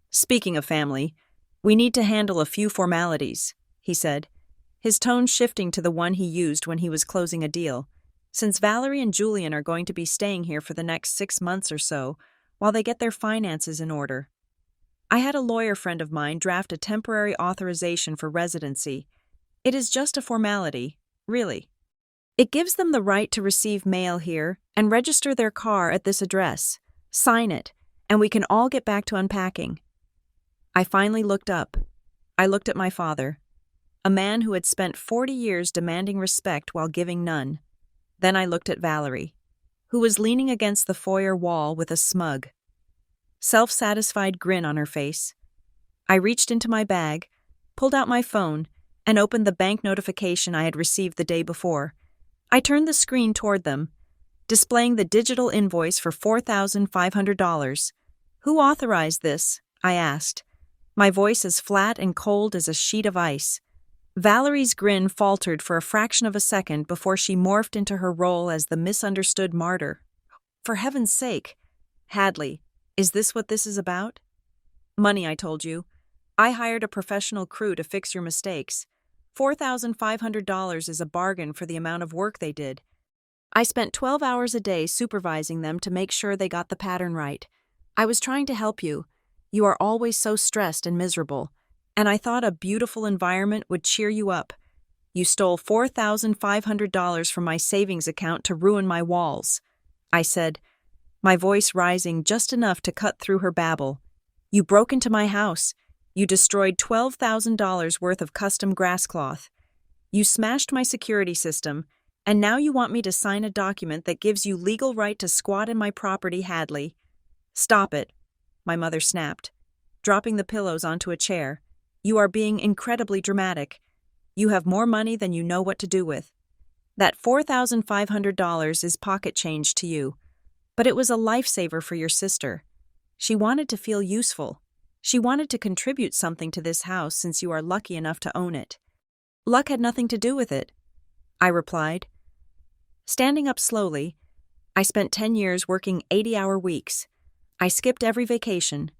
Speaking of family, we need to handle a few formalities, he said, his tone shifting to the one he used when he was closing a deal. Since Valerie and Julian are going to be staying here for the next 6 months or so, while they get their finances in order. I had a lawyer friend of mine draft a temporary authorization for residency. It is just a formality, really. It gives them the right to receive mail here and register their car at this address. Sign it, and we can all get back to unpacking. I finally looked up. I looked at my father, a man who had spent 40 years demanding respect while giving none. Then I looked at Valerie, who was leaning against the foyer wall with a smug, self-satisfied grin on her face. I reached into my bag, pulled out my phone, and opened the bank notification I had received the day before. I turned the screen toward them, displaying the digital invoice for $4,500. Who authorized this? I asked, my voice as flat and cold as a sheet of ice. Valerie's grin faltered for a fraction of a second before she morphed into her role as the misunderstood martyr. For heaven's sake, Hadley, is this what this is about? Money, I told you. I hired a professional crew to fix your mistakes. $4,500 is a bargain for the amount of work they did. I spent 12 hours a day supervising them to make sure they got the pattern right. I was trying to help you. You are always so stressed and miserable, and I thought a beautiful environment would cheer you up. You stole $4,500 from my savings account to ruin my walls, I said, my voice rising just enough to cut through her babble. You broke into my house. You destroyed $12,000 worth of custom grass cloth. You smashed my security system, and now you want me to sign a document that gives you legal right to squat in my property, Hadley. Stop it, my mother snapped, dropping the pillows onto a chair. You are being incredibly dramatic. You have more money than you know what to do with. That $4,500 is pocket change to you, but it was a lifesaver for your sister. She wanted to feel useful. She wanted to contribute something to this house since you are lucky enough to own it. Luck had nothing to do with it, I replied. Standing up slowly, I spent 10 years working 80-hour weeks. I skipped every vacation,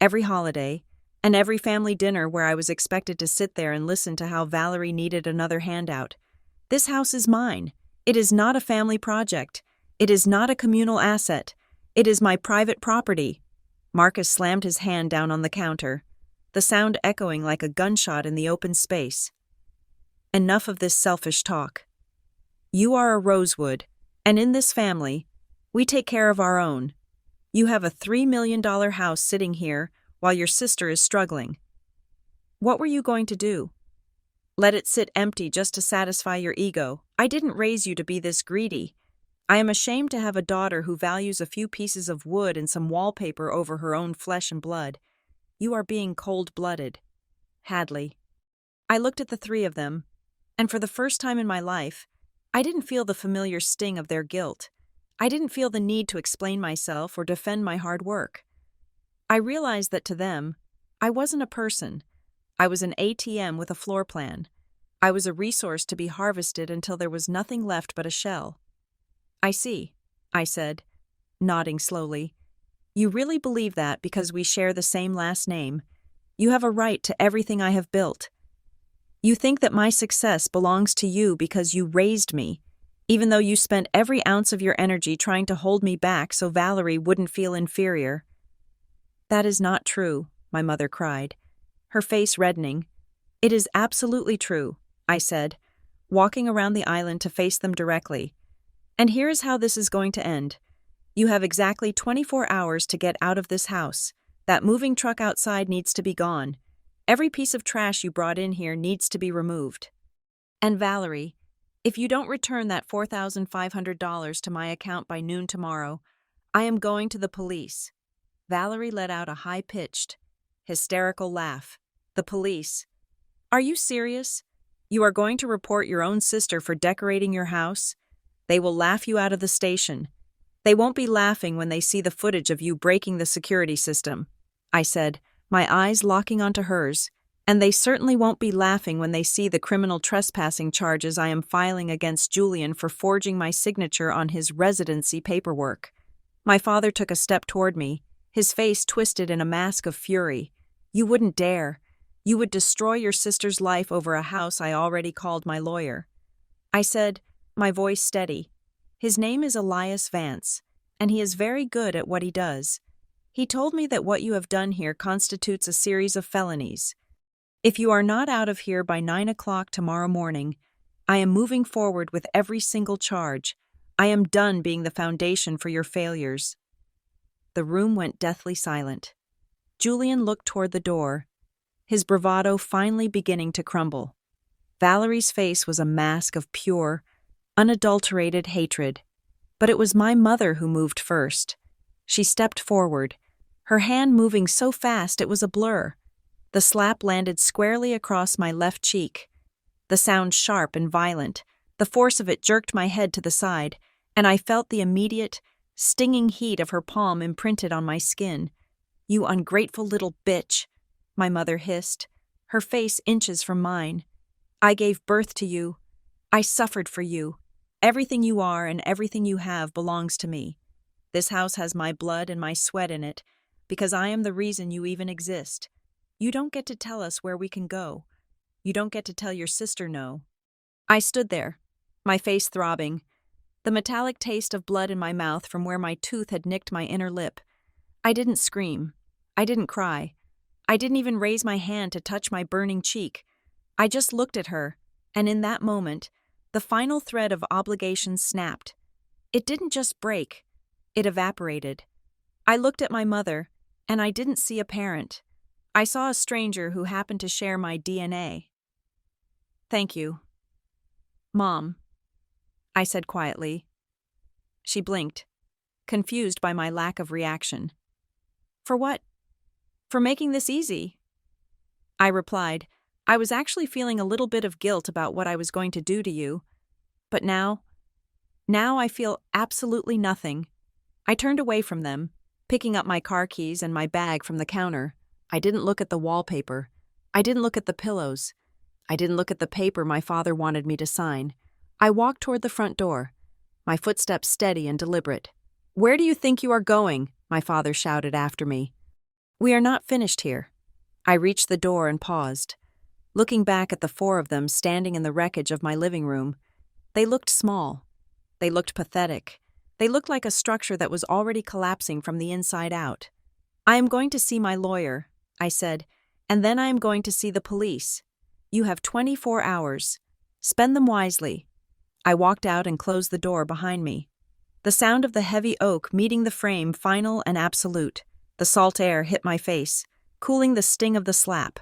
every holiday, and every family dinner where I was expected to sit there and listen to how Valerie needed another handout. This house is mine. It is not a family project. It is not a communal asset. It is my private property. Marcus slammed his hand down on the counter, the sound echoing like a gunshot in the open space. Enough of this selfish talk. You are a rosewood, and in this family, we take care of our own. You have a $3 million house sitting here while your sister is struggling. What were you going to do? Let it sit empty just to satisfy your ego. I didn't raise you to be this greedy. I am ashamed to have a daughter who values a few pieces of wood and some wallpaper over her own flesh and blood. You are being cold-blooded. Hadley. I looked at the three of them, and for the first time in my life, I didn't feel the familiar sting of their guilt. I didn't feel the need to explain myself or defend my hard work. I realized that to them, I wasn't a person. I was an ATM with a floor plan. I was a resource to be harvested until there was nothing left but a shell. I see, I said, nodding slowly. You really believe that because we share the same last name. You have a right to everything I have built. You think that my success belongs to you because you raised me, even though you spent every ounce of your energy trying to hold me back so Valerie wouldn't feel inferior. That is not true, my mother cried, her face reddening. It is absolutely true, I said, walking around the island to face them directly. And here is how this is going to end. You have exactly 24 hours to get out of this house. That moving truck outside needs to be gone. Every piece of trash you brought in here needs to be removed. And Valerie, if you don't return that $4,500 to my account by noon tomorrow, I am going to the police." Valerie let out a high-pitched, hysterical laugh. "The police? Are you serious? You are going to report your own sister for decorating your house? They will laugh you out of the station. They won't be laughing when they see the footage of you breaking the security system," I said, my eyes locking onto hers. "And they certainly won't be laughing when they see the criminal trespassing charges I am filing against Julian for forging my signature on his residency paperwork." My father took a step toward me, his face twisted in a mask of fury. "You wouldn't dare. You would destroy your sister's life over a house I already called my lawyer." I said, my voice steady, "His name is Elias Vance, and he is very good at what he does. He told me that what you have done here constitutes a series of felonies. If you are not out of here by 9 o'clock tomorrow morning, I am moving forward with every single charge. I am done being the foundation for your failures." The room went deathly silent. Julian looked toward the door, his bravado finally beginning to crumble. Valerie's face was a mask of pure, unadulterated hatred. But it was my mother who moved first. She stepped forward, her hand moving so fast it was a blur. The slap landed squarely across my left cheek. The sound sharp and violent, the force of it jerked my head to the side, and I felt the immediate, stinging heat of her palm imprinted on my skin. "You ungrateful little bitch," my mother hissed, her face inches from mine. "I gave birth to you. I suffered for you. Everything you are and everything you have belongs to me. This house has my blood and my sweat in it, because I am the reason you even exist. You don't get to tell us where we can go. You don't get to tell your sister no." I stood there, my face throbbing, the metallic taste of blood in my mouth from where my tooth had nicked my inner lip. I didn't scream. I didn't cry. I didn't even raise my hand to touch my burning cheek. I just looked at her, and in that moment, the final thread of obligation snapped. It didn't just break. It evaporated. I looked at my mother, and I didn't see a parent. I saw a stranger who happened to share my DNA. "Thank you, Mom," I said quietly. She blinked, confused by my lack of reaction. "For what? For making this easy?" I replied. I was actually feeling a little bit of guilt about what I was going to do to you. But now I feel absolutely nothing. I turned away from them, picking up my car keys and my bag from the counter. I didn't look at the wallpaper. I didn't look at the pillows. I didn't look at the paper my father wanted me to sign. I walked toward the front door, my footsteps steady and deliberate. "Where do you think you are going?" my father shouted after me. "We are not finished here." I reached the door and paused, looking back at the four of them standing in the wreckage of my living room. They looked small. They looked pathetic. They looked like a structure that was already collapsing from the inside out. "I am going to see my lawyer," I said, "and then I am going to see the police. You have 24 hours. Spend them wisely." I walked out and closed the door behind me. The sound of the heavy oak meeting the frame final and absolute. The salt air hit my face, cooling the sting of the slap.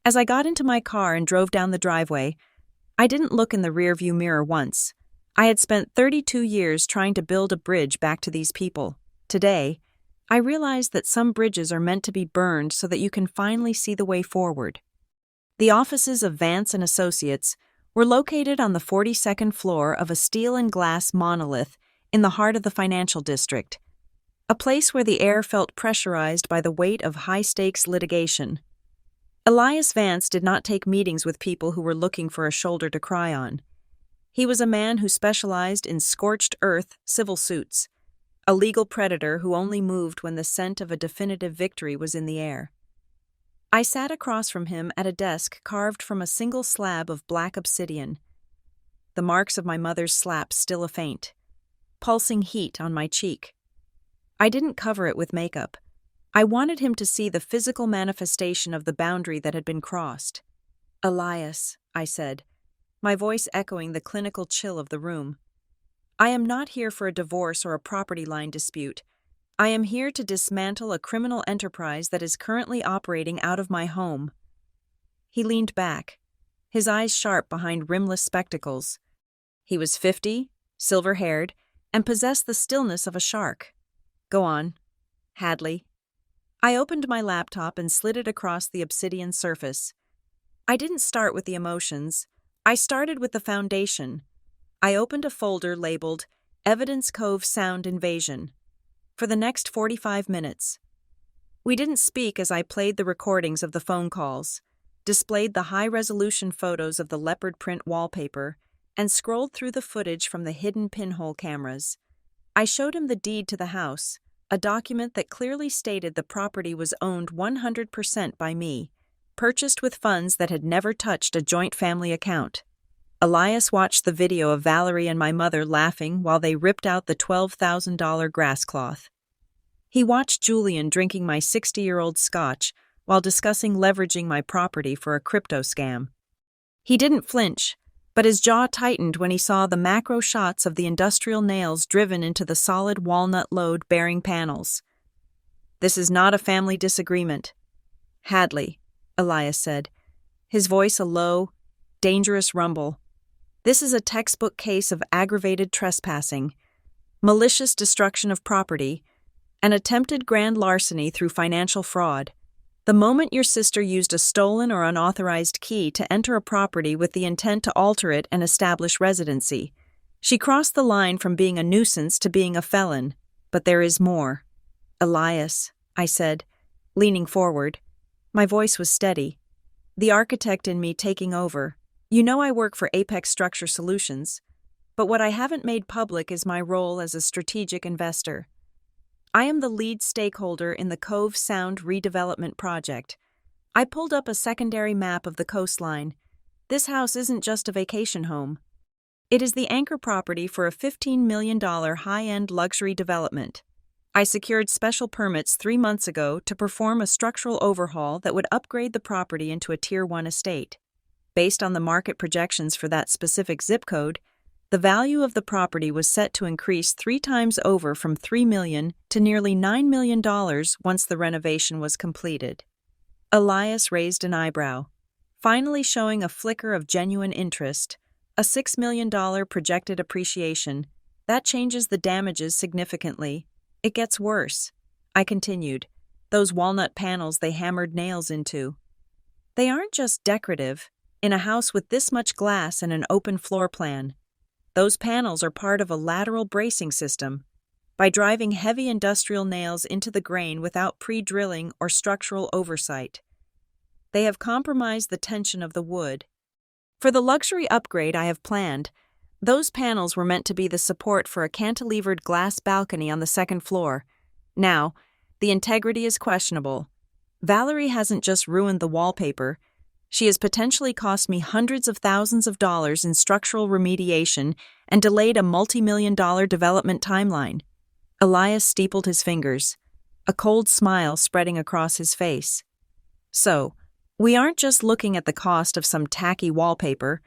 As I got into my car and drove down the driveway, I didn't look in the rearview mirror once. I had spent 32 years trying to build a bridge back to these people. Today, I realized that some bridges are meant to be burned so that you can finally see the way forward. The offices of Vance and Associates were located on the 42nd floor of a steel and glass monolith in the heart of the financial district, a place where the air felt pressurized by the weight of high-stakes litigation. Elias Vance did not take meetings with people who were looking for a shoulder to cry on. He was a man who specialized in scorched earth civil suits, a legal predator who only moved when the scent of a definitive victory was in the air. I sat across from him at a desk carved from a single slab of black obsidian, the marks of my mother's slap still a faint, pulsing heat on my cheek. I didn't cover it with makeup. I wanted him to see the physical manifestation of the boundary that had been crossed. "Elias," I said, my voice echoing the clinical chill of the room. "I am not here for a divorce or a property line dispute. I am here to dismantle a criminal enterprise that is currently operating out of my home." He leaned back, his eyes sharp behind rimless spectacles. He was 50, silver-haired, and possessed the stillness of a shark. "Go on, Hadley." I opened my laptop and slid it across the obsidian surface. I didn't start with the emotions. I started with the foundation. I opened a folder labeled Evidence Cove Sound Invasion. For the next 45 minutes. We didn't speak as I played the recordings of the phone calls, displayed the high-resolution photos of the leopard print wallpaper, and scrolled through the footage from the hidden pinhole cameras. I showed him the deed to the house, a document that clearly stated the property was owned 100% by me, purchased with funds that had never touched a joint family account. Elias watched the video of Valerie and my mother laughing while they ripped out the $12,000 grass cloth. He watched Julian drinking my 60-year-old scotch while discussing leveraging my property for a crypto scam. He didn't flinch, but his jaw tightened when he saw the macro shots of the industrial nails driven into the solid walnut load-bearing panels. "This is not a family disagreement." "Hadley," Elias said, his voice a low, dangerous rumble. "This is a textbook case of aggravated trespassing, malicious destruction of property, and attempted grand larceny through financial fraud. The moment your sister used a stolen or unauthorized key to enter a property with the intent to alter it and establish residency, she crossed the line from being a nuisance to being a felon. But there is more." "Elias," I said, leaning forward. My voice was steady, the architect in me taking over. "You know I work for Apex Structure Solutions, but what I haven't made public is my role as a strategic investor. I am the lead stakeholder in the Cove Sound redevelopment project. I pulled up a secondary map of the coastline. This house isn't just a vacation home. It is the anchor property for a $15 million high-end luxury development. I secured special permits 3 months ago to perform a structural overhaul that would upgrade the property into a Tier 1 estate. Based on the market projections for that specific zip code, the value of the property was set to increase 3 times over from $3 million to nearly $9 million once the renovation was completed." Elias raised an eyebrow, finally showing a flicker of genuine interest. "A $6 million projected appreciation. That changes the damages significantly. It gets worse," I continued. "Those walnut panels they hammered nails into. They aren't just decorative. In a house with this much glass and an open floor plan, those panels are part of a lateral bracing system. By driving heavy industrial nails into the grain without pre-drilling or structural oversight, they have compromised the tension of the wood. For the luxury upgrade I have planned, those panels were meant to be the support for a cantilevered glass balcony on the second floor. Now, the integrity is questionable. Valerie hasn't just ruined the wallpaper. She has potentially cost me hundreds of thousands of dollars in structural remediation and delayed a multi-million-dollar development timeline." Elias steepled his fingers, a cold smile spreading across his face. "So, we aren't just looking at the cost of some tacky wallpaper.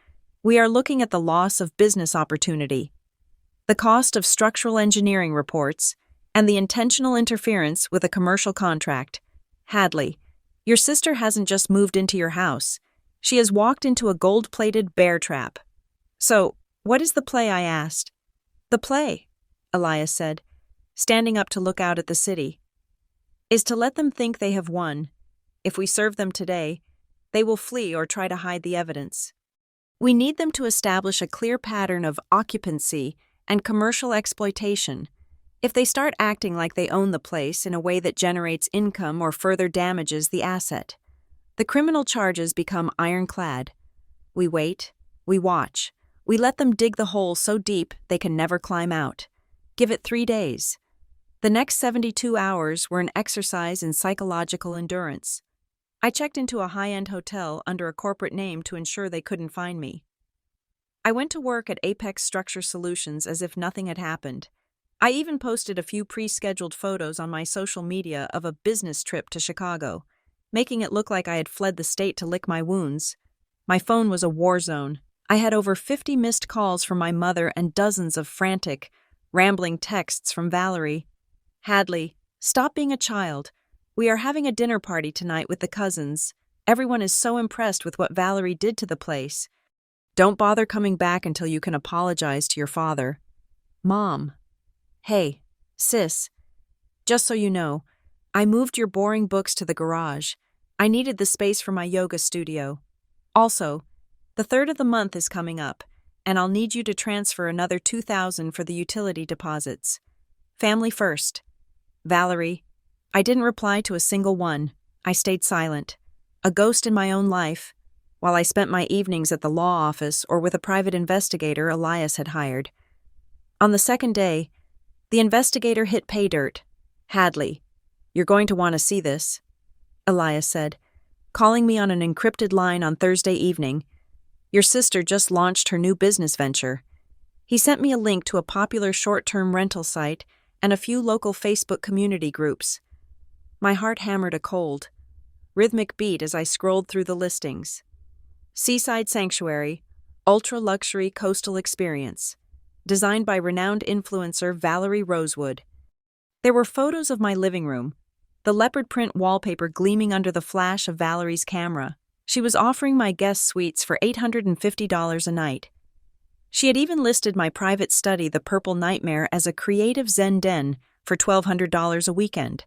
We are looking at the loss of business opportunity, the cost of structural engineering reports, and the intentional interference with a commercial contract. Hadley, your sister hasn't just moved into your house. She has walked into a gold-plated bear trap." "So, what is the play?" I asked. "The play," Elias said, standing up to look out at the city, "is to let them think they have won. If we serve them today, they will flee or try to hide the evidence. We need them to establish a clear pattern of occupancy and commercial exploitation. If they start acting like they own the place in a way that generates income or further damages the asset, the criminal charges become ironclad. We wait, we watch, we let them dig the hole so deep they can never climb out. Give it 3 days. The next 72 hours were an exercise in psychological endurance. I checked into a high-end hotel under a corporate name to ensure they couldn't find me. I went to work at Apex Structure Solutions as if nothing had happened. I even posted a few pre-scheduled photos on my social media of a business trip to Chicago, making it look like I had fled the state to lick my wounds. My phone was a war zone. I had over 50 missed calls from my mother and dozens of frantic, rambling texts from Valerie. Hadley, stop being a child. We are having a dinner party tonight with the cousins. Everyone is so impressed with what Valerie did to the place. Don't bother coming back until you can apologize to your father. Mom. Hey, sis. Just so you know, I moved your boring books to the garage. I needed the space for my yoga studio. Also, the 3rd of the month is coming up, and I'll need you to transfer another $2,000 for the utility deposits. Family first. Valerie. I didn't reply to a single one. I stayed silent. A ghost in my own life, while I spent my evenings at the law office or with a private investigator Elias had hired. On the 2nd day, the investigator hit pay dirt. Hadley, you're going to want to see this, Elias said, calling me on an encrypted line on Thursday evening. Your sister just launched her new business venture. He sent me a link to a popular short-term rental site and a few local Facebook community groups. My heart hammered a cold, rhythmic beat as I scrolled through the listings. Seaside Sanctuary, ultra-luxury coastal experience, designed by renowned influencer Valerie Rosewood. There were photos of my living room, the leopard print wallpaper gleaming under the flash of Valerie's camera. She was offering my guest suites for $850 a night. She had even listed my private study, the Purple Nightmare, as a creative Zen den for $1,200 a weekend.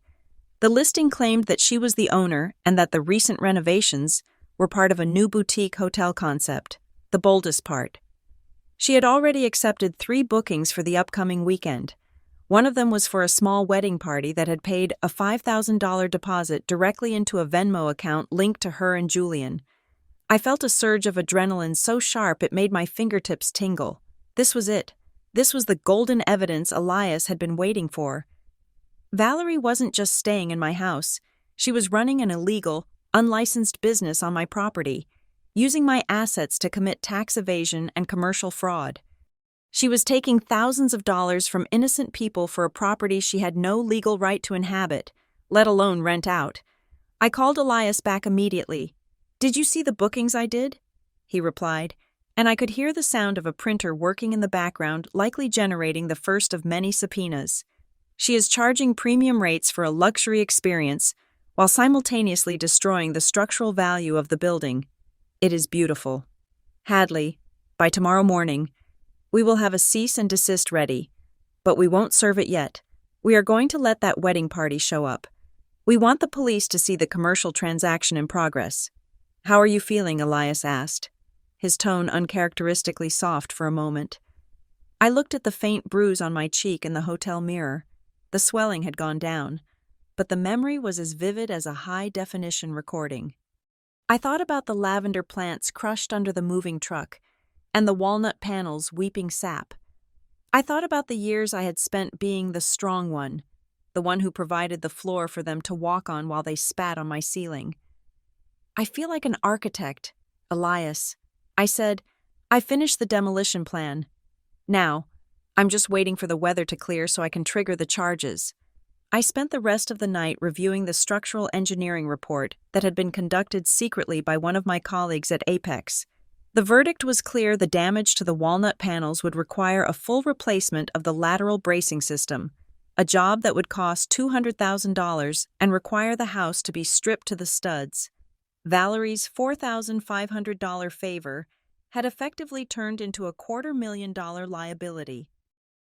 The listing claimed that she was the owner and that the recent renovations were part of a new boutique hotel concept, the boldest part. She had already accepted 3 bookings for the upcoming weekend. One of them was for a small wedding party that had paid a $5,000 deposit directly into a Venmo account linked to her and Julian. I felt a surge of adrenaline so sharp it made my fingertips tingle. This was it. This was the golden evidence Elias had been waiting for. Valerie wasn't just staying in my house. She was running an illegal, unlicensed business on my property, using my assets to commit tax evasion and commercial fraud. She was taking thousands of dollars from innocent people for a property she had no legal right to inhabit, let alone rent out. I called Elias back immediately. "Did you see the bookings I did?" he replied, and I could hear the sound of a printer working in the background, likely generating the first of many subpoenas. She is charging premium rates for a luxury experience while simultaneously destroying the structural value of the building. It is beautiful. Hadley, by tomorrow morning, we will have a cease and desist ready, but we won't serve it yet. We are going to let that wedding party show up. We want the police to see the commercial transaction in progress. How are you feeling? Elias asked, his tone uncharacteristically soft for a moment. I looked at the faint bruise on my cheek in the hotel mirror. The swelling had gone down, but the memory was as vivid as a high-definition recording. I thought about the lavender plants crushed under the moving truck and the walnut panels weeping sap. I thought about the years I had spent being the strong one, the one who provided the floor for them to walk on while they spat on my ceiling. I feel like an architect, Elias. I said, I finished the demolition plan. Now, I'm just waiting for the weather to clear so I can trigger the charges. I spent the rest of the night reviewing the structural engineering report that had been conducted secretly by one of my colleagues at Apex. The verdict was clear: the damage to the walnut panels would require a full replacement of the lateral bracing system, a job that would cost $200,000 and require the house to be stripped to the studs. Valerie's $4,500 favor had effectively turned into a $250,000 liability.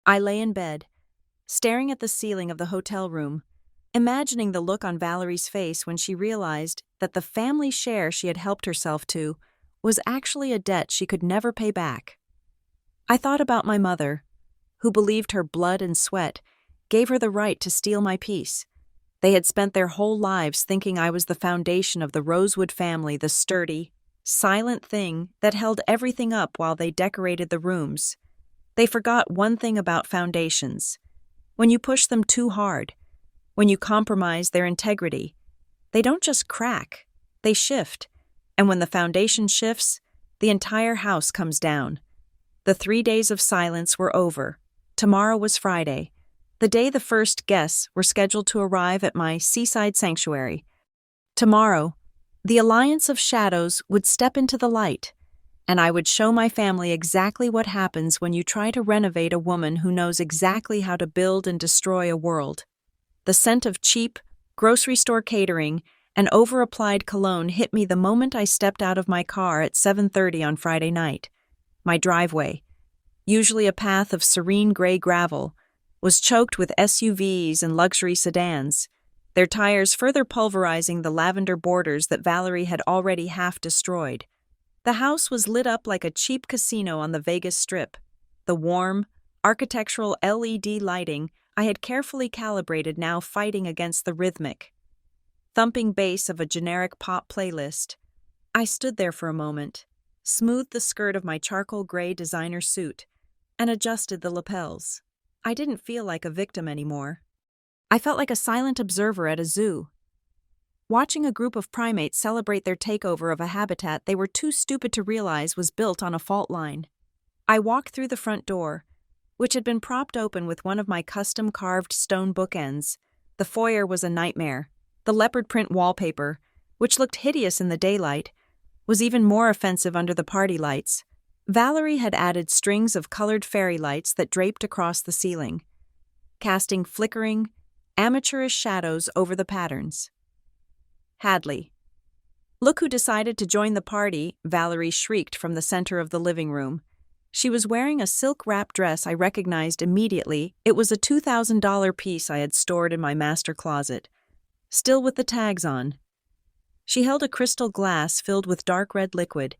I lay in bed, staring at the ceiling of the hotel room, imagining the look on Valerie's face when she realized that the family share she had helped herself to was actually a debt she could never pay back. I thought about my mother, who believed her blood and sweat gave her the right to steal my peace. They had spent their whole lives thinking I was the foundation of the Rosewood family, the sturdy, silent thing that held everything up while they decorated the rooms. They forgot one thing about foundations. When you push them too hard, when you compromise their integrity, they don't just crack, they shift. And when the foundation shifts, the entire house comes down. The 3 days of silence were over. Tomorrow was Friday, the day the first guests were scheduled to arrive at my seaside sanctuary. Tomorrow, the Alliance of Shadows would step into the light, and I would show my family exactly what happens when you try to renovate a woman who knows exactly how to build and destroy a world. The scent of cheap, grocery store catering and over-applied cologne hit me the moment I stepped out of my car at 7:30 on Friday night. My driveway, usually a path of serene gray gravel, was choked with SUVs and luxury sedans, their tires further pulverizing the lavender borders that Valerie had already half destroyed. The house was lit up like a cheap casino on the Vegas Strip. The warm, architectural LED lighting I had carefully calibrated now fighting against the rhythmic, thumping bass of a generic pop playlist. I stood there for a moment, smoothed the skirt of my charcoal gray designer suit, and adjusted the lapels. I didn't feel like a victim anymore. I felt like a silent observer at a zoo, watching a group of primates celebrate their takeover of a habitat they were too stupid to realize was built on a fault line. I walked through the front door, which had been propped open with one of my custom-carved stone bookends. The foyer was a nightmare. The leopard print wallpaper, which looked hideous in the daylight, was even more offensive under the party lights. Valerie had added strings of colored fairy lights that draped across the ceiling, casting flickering, amateurish shadows over the patterns. Hadley. "Look who decided to join the party," Valerie shrieked from the center of the living room. She was wearing a silk-wrapped dress I recognized immediately. It was a $2,000 piece I had stored in my master closet, still with the tags on. She held a crystal glass filled with dark red liquid,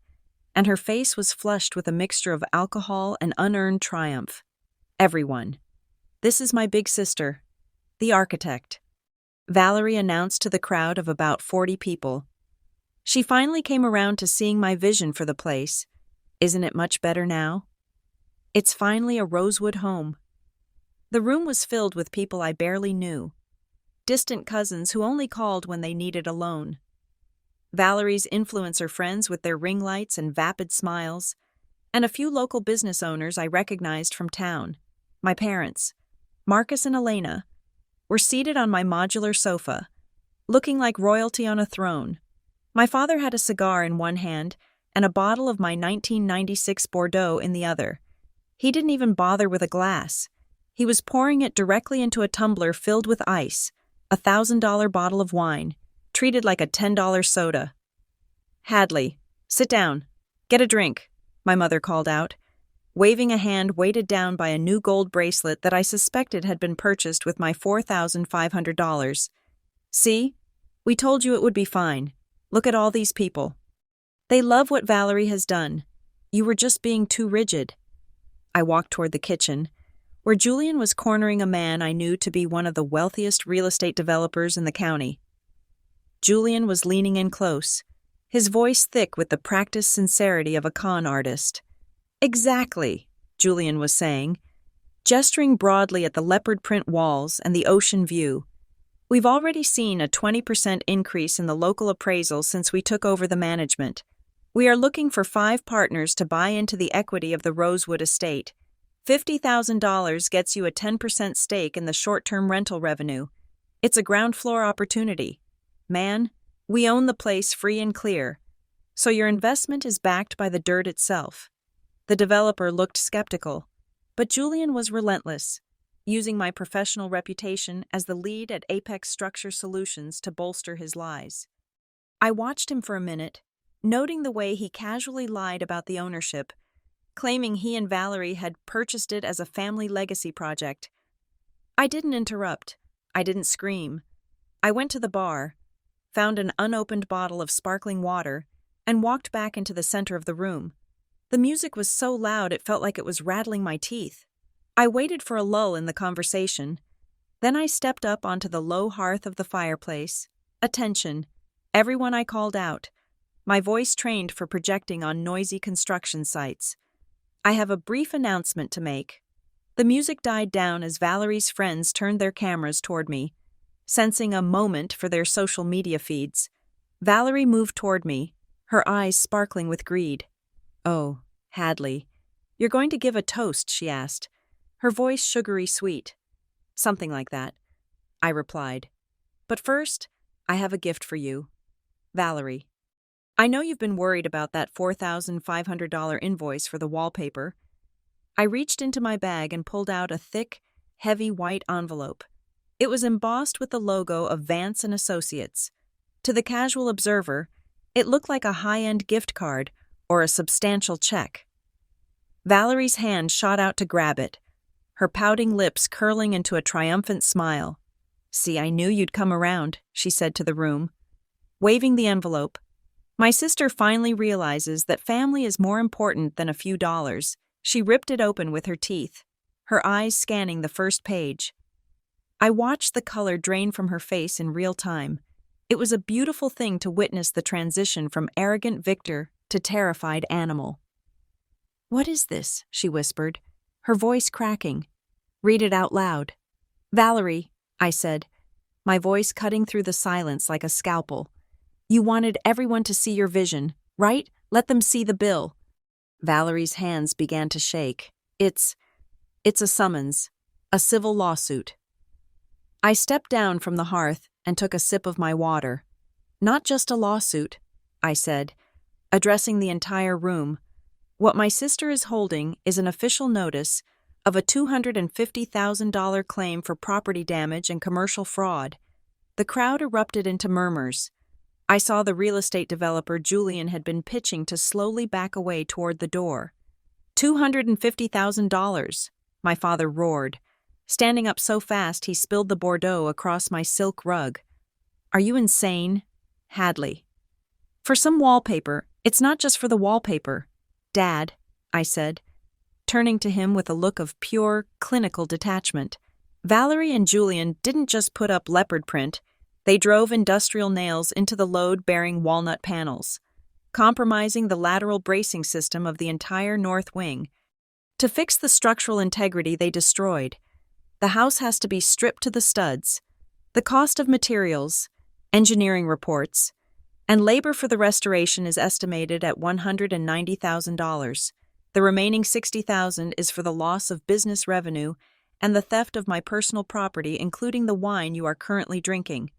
and her face was flushed with a mixture of alcohol and unearned triumph. "Everyone, this is my big sister, the architect," Valerie announced to the crowd of about 40 people. She finally came around to seeing my vision for the place. Isn't it much better now? It's finally a Rosewood home. The room was filled with people I barely knew, distant cousins who only called when they needed a loan. Valerie's influencer friends with their ring lights and vapid smiles, and a few local business owners I recognized from town. My parents, Marcus and Elena, were seated on my modular sofa, looking like royalty on a throne. My father had a cigar in one hand and a bottle of my 1996 Bordeaux in the other. He didn't even bother with a glass. He was pouring it directly into a tumbler filled with ice, a $1,000 bottle of wine, treated like a $10 soda. "Hadley, sit down. Get a drink," my mother called out, waving a hand weighted down by a new gold bracelet that I suspected had been purchased with my $4,500. "See? We told you it would be fine. Look at all these people. They love what Valerie has done. You were just being too rigid." I walked toward the kitchen, where Julian was cornering a man I knew to be one of the wealthiest real estate developers in the county. Julian was leaning in close, his voice thick with the practiced sincerity of a con artist. "Exactly," Julian was saying, gesturing broadly at the leopard print walls and the ocean view. "We've already seen a 20% increase in the local appraisal since we took over the management. We are looking for 5 partners to buy into the equity of the Rosewood estate. $50,000 gets you a 10% stake in the short-term rental revenue. It's a ground floor opportunity. Man, we own the place free and clear. So your investment is backed by the dirt itself." The developer looked skeptical, but Julian was relentless, using my professional reputation as the lead at Apex Structure Solutions to bolster his lies. I watched him for a minute, noting the way he casually lied about the ownership, claiming he and Valerie had purchased it as a family legacy project. I didn't interrupt. I didn't scream. I went to the bar, found an unopened bottle of sparkling water, and walked back into the center of the room. The music was so loud it felt like it was rattling my teeth. I waited for a lull in the conversation. Then I stepped up onto the low hearth of the fireplace. "Attention, everyone," I called out, my voice trained for projecting on noisy construction sites. "I have a brief announcement to make." The music died down as Valerie's friends turned their cameras toward me, sensing a moment for their social media feeds. Valerie moved toward me, her eyes sparkling with greed. "Oh, Hadley, you're going to give a toast," she asked, her voice sugary sweet. "Something like that," I replied. "But first, I have a gift for you. Valerie, I know you've been worried about that $4,500 invoice for the wallpaper." I reached into my bag and pulled out a thick, heavy white envelope. It was embossed with the logo of Vance and Associates. To the casual observer, it looked like a high-end gift card or a substantial check. Valerie's hand shot out to grab it, her pouting lips curling into a triumphant smile. "See, I knew you'd come around," she said to the room. Waving the envelope, my sister finally realizes that family is more important than a few dollars. She ripped it open with her teeth, her eyes scanning the first page. I watched the color drain from her face in real time. It was a beautiful thing to witness the transition from arrogant victor to terrified animal. "What is this?" she whispered, her voice cracking. "Read it out loud." "Valerie," I said, my voice cutting through the silence like a scalpel. "You wanted everyone to see your vision, right? Let them see the bill." Valerie's hands began to shake. It's a summons, a civil lawsuit." I stepped down from the hearth and took a sip of my water. "Not just a lawsuit," I said, addressing the entire room. "What my sister is holding is an official notice of a $250,000 claim for property damage and commercial fraud." The crowd erupted into murmurs. I saw the real estate developer Julian had been pitching to slowly back away toward the door. $250,000, my father roared, standing up so fast he spilled the Bordeaux across my silk rug. "Are you insane?" "Hadley. For some wallpaper, it's not just for the wallpaper." "Dad," I said, turning to him with a look of pure, clinical detachment. "Valerie and Julian didn't just put up leopard print, they drove industrial nails into the load-bearing walnut panels, compromising the lateral bracing system of the entire north wing. To fix the structural integrity they destroyed, the house has to be stripped to the studs. The cost of materials, engineering reports, and labor for the restoration is estimated at $190,000. The remaining $60,000 is for the loss of business revenue and the theft of my personal property, including the wine you are currently drinking."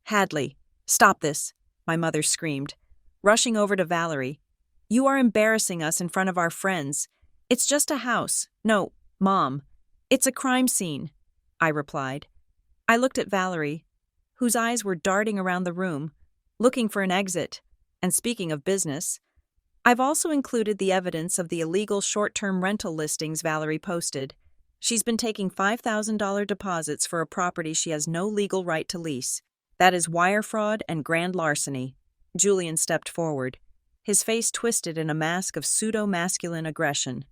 "Hadley, stop this," my mother screamed, rushing over to Valerie. "You are embarrassing us in front of our friends. It's just a house. No, Mom, it's a crime scene," I replied. I looked at Valerie, whose eyes were darting around the room, looking for an exit. And speaking of business, I've also included the evidence of the illegal short-term rental listings Valerie posted. She's been taking $5,000 deposits for a property she has no legal right to lease. That is wire fraud and grand larceny. Julian stepped forward, his face twisted in a mask of pseudo-masculine aggression.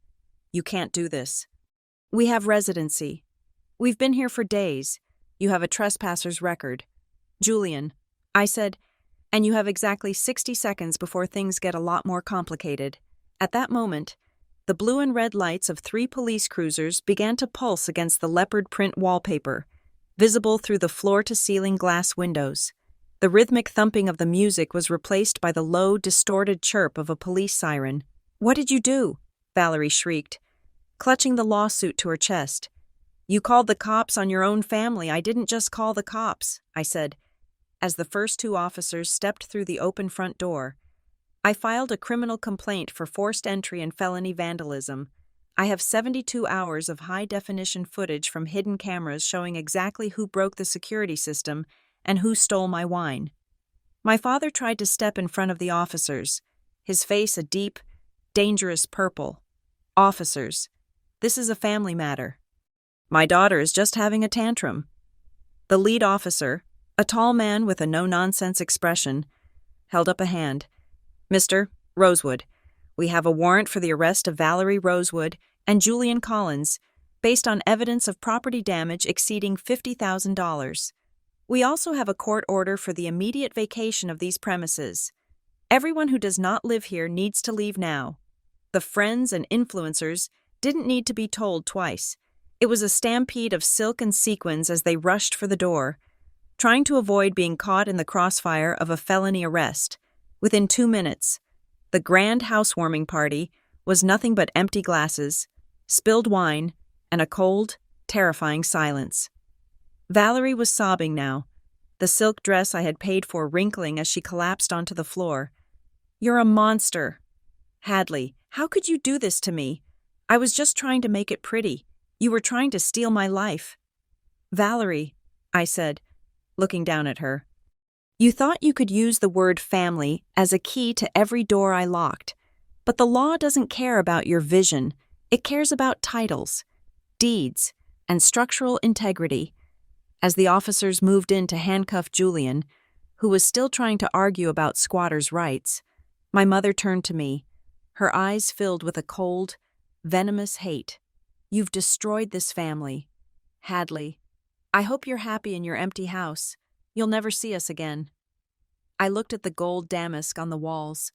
"You can't do this. We have residency. We've been here for days. You have a trespasser's record." "Julian," I said, "and you have exactly 60 seconds before things get a lot more complicated." At that moment, the blue and red lights of 3 police cruisers began to pulse against the leopard print wallpaper, visible through the floor-to-ceiling glass windows. The rhythmic thumping of the music was replaced by the low, distorted chirp of a police siren. "What did you do?" Valerie shrieked, clutching the lawsuit to her chest. "You called the cops on your own family. I didn't just call the cops," I said, as the first 2 officers stepped through the open front door. "I filed a criminal complaint for forced entry and felony vandalism. I have 72 hours of high-definition footage from hidden cameras showing exactly who broke the security system and who stole my wine." My father tried to step in front of the officers, his face a deep, dangerous purple. "Officers, this is a family matter. My daughter is just having a tantrum." The lead officer, a tall man with a no-nonsense expression, held up a hand. "Mr. Rosewood, we have a warrant for the arrest of Valerie Rosewood and Julian Collins, based on evidence of property damage exceeding $50,000. We also have a court order for the immediate vacation of these premises. Everyone who does not live here needs to leave now." The friends and influencers didn't need to be told twice. It was a stampede of silk and sequins as they rushed for the door, trying to avoid being caught in the crossfire of a felony arrest. Within 2 minutes, the grand housewarming party was nothing but empty glasses, spilled wine, and a cold, terrifying silence. Valerie was sobbing now, the silk dress I had paid for wrinkling as she collapsed onto the floor. "You're a monster. Hadley, how could you do this to me? I was just trying to make it pretty. You were trying to steal my life." "Valerie," I said, looking down at her. You thought you could use the word family as a key to every door I locked, but the law doesn't care about your vision. It cares about titles, deeds, and structural integrity. As the officers moved in to handcuff Julian, who was still trying to argue about squatters' rights, my mother turned to me, her eyes filled with a cold, venomous hate. You've destroyed this family. Hadley, I hope you're happy in your empty house. You'll never see us again. I looked at the gold damask on the walls,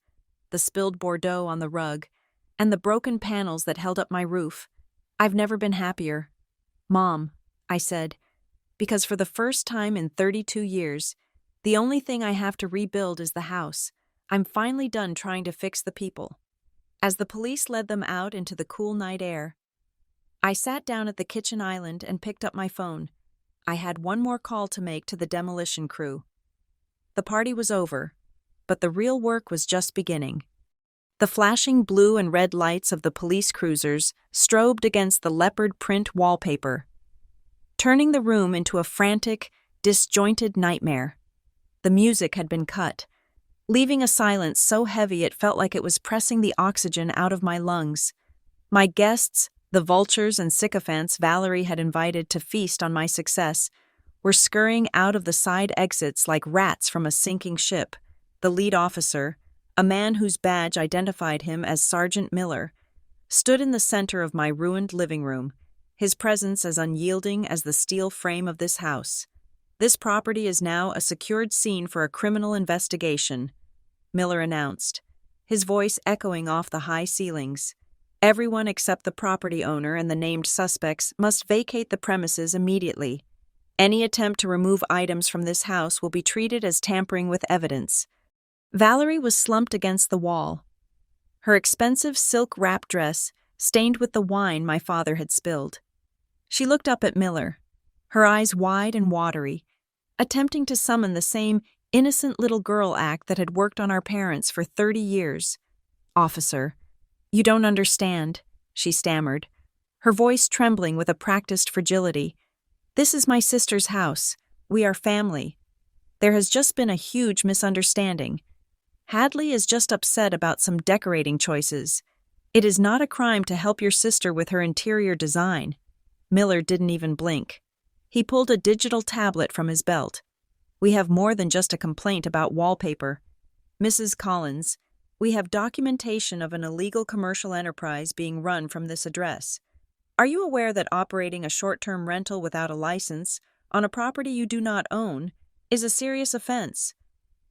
the spilled Bordeaux on the rug, and the broken panels that held up my roof. I've never been happier. Mom, I said, because for the first time in 32 years, the only thing I have to rebuild is the house. I'm finally done trying to fix the people. As the police led them out into the cool night air, I sat down at the kitchen island and picked up my phone. I had one more call to make to the demolition crew. The party was over, but the real work was just beginning. The flashing blue and red lights of the police cruisers strobed against the leopard print wallpaper, turning the room into a frantic, disjointed nightmare. The music had been cut, leaving a silence so heavy it felt like it was pressing the oxygen out of my lungs. My guests, the vultures and sycophants Valerie had invited to feast on my success, were scurrying out of the side exits like rats from a sinking ship. The lead officer, a man whose badge identified him as Sergeant Miller, stood in the center of my ruined living room, his presence as unyielding as the steel frame of this house. This property is now a secured scene for a criminal investigation, Miller announced, his voice echoing off the high ceilings. Everyone except the property owner and the named suspects must vacate the premises immediately. Any attempt to remove items from this house will be treated as tampering with evidence. Valerie was slumped against the wall, her expensive silk wrap dress stained with the wine my father had spilled. She looked up at Miller, her eyes wide and watery, attempting to summon the same innocent little girl act that had worked on our parents for 30 years. Officer, you don't understand, she stammered, her voice trembling with a practiced fragility. This is my sister's house. We are family. There has just been a huge misunderstanding. Hadley is just upset about some decorating choices. It is not a crime to help your sister with her interior design. Miller didn't even blink. He pulled a digital tablet from his belt. We have more than just a complaint about wallpaper. Mrs. Collins, we have documentation of an illegal commercial enterprise being run from this address. Are you aware that operating a short-term rental without a license on a property you do not own is a serious offense?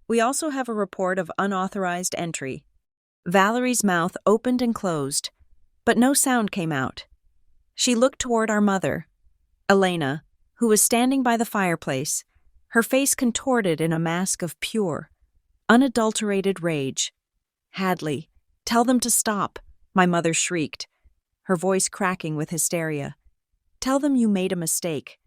We also have a report of unauthorized entry. Valerie's mouth opened and closed, but no sound came out. She looked toward our mother, Elena, who was standing by the fireplace, her face contorted in a mask of pure, unadulterated rage. Hadley, tell them to stop, my mother shrieked, her voice cracking with hysteria. Tell them you made a mistake.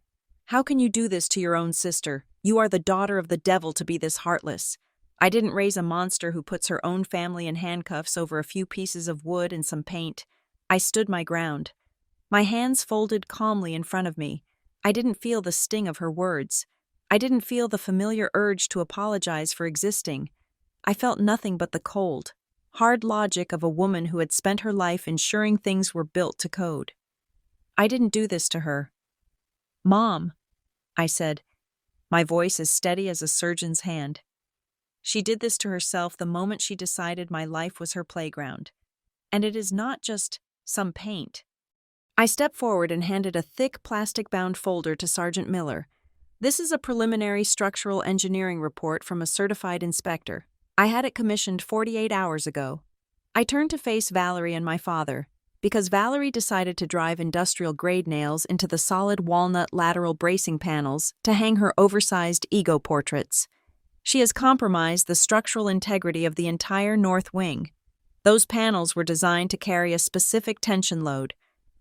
How can you do this to your own sister? You are the daughter of the devil to be this heartless. I didn't raise a monster who puts her own family in handcuffs over a few pieces of wood and some paint. I stood my ground. My hands folded calmly in front of me. I didn't feel the sting of her words. I didn't feel the familiar urge to apologize for existing. I felt nothing but the cold, hard logic of a woman who had spent her life ensuring things were built to code. I didn't do this to her. Mom, I said, my voice as steady as a surgeon's hand. She did this to herself the moment she decided my life was her playground. And it is not just some paint. I stepped forward and handed a thick plastic-bound folder to Sergeant Miller. This is a preliminary structural engineering report from a certified inspector. I had it commissioned 48 hours ago. I turned to face Valerie and my father, because Valerie decided to drive industrial-grade nails into the solid walnut lateral bracing panels to hang her oversized ego portraits. She has compromised the structural integrity of the entire north wing. Those panels were designed to carry a specific tension load.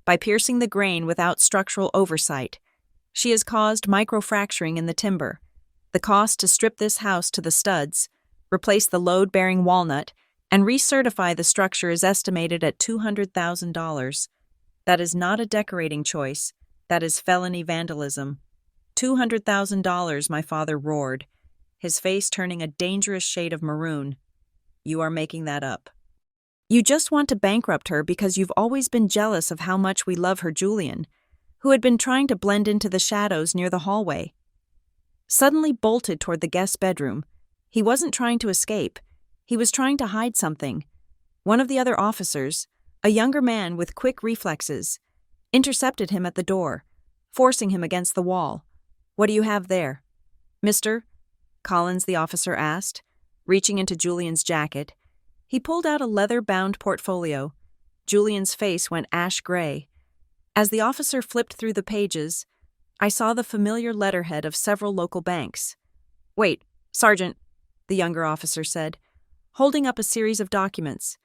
By piercing the grain without structural oversight, she has caused microfracturing in the timber. The cost to strip this house to the studs, replace the load-bearing walnut, and recertify the structure is estimated at $200,000. That is not a decorating choice. That is felony vandalism. $200,000, my father roared, his face turning a dangerous shade of maroon. You are making that up. You just want to bankrupt her because you've always been jealous of how much we love her, Julian, who had been trying to blend into the shadows near the hallway. Suddenly bolted toward the guest bedroom. He wasn't trying to escape. He was trying to hide something. One of the other officers, a younger man with quick reflexes, intercepted him at the door, forcing him against the wall. What do you have there? Mister? Collins, the officer asked, reaching into Julian's jacket. He pulled out a leather-bound portfolio. Julian's face went ash gray. As the officer flipped through the pages, I saw the familiar letterhead of several local banks. Wait, Sergeant, the younger officer said, holding up a series of documents.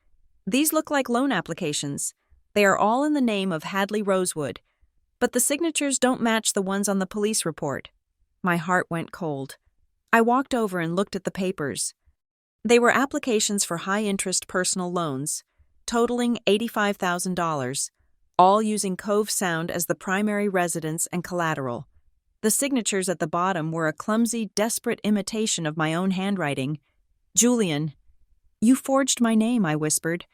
These look like loan applications. They are all in the name of Hadley Rosewood, but the signatures don't match the ones on the police report. My heart went cold. I walked over and looked at the papers. They were applications for high-interest personal loans, totaling $85,000, all using Cove Sound as the primary residence and collateral. The signatures at the bottom were a clumsy, desperate imitation of my own handwriting. Julian. You forged my name, I whispered,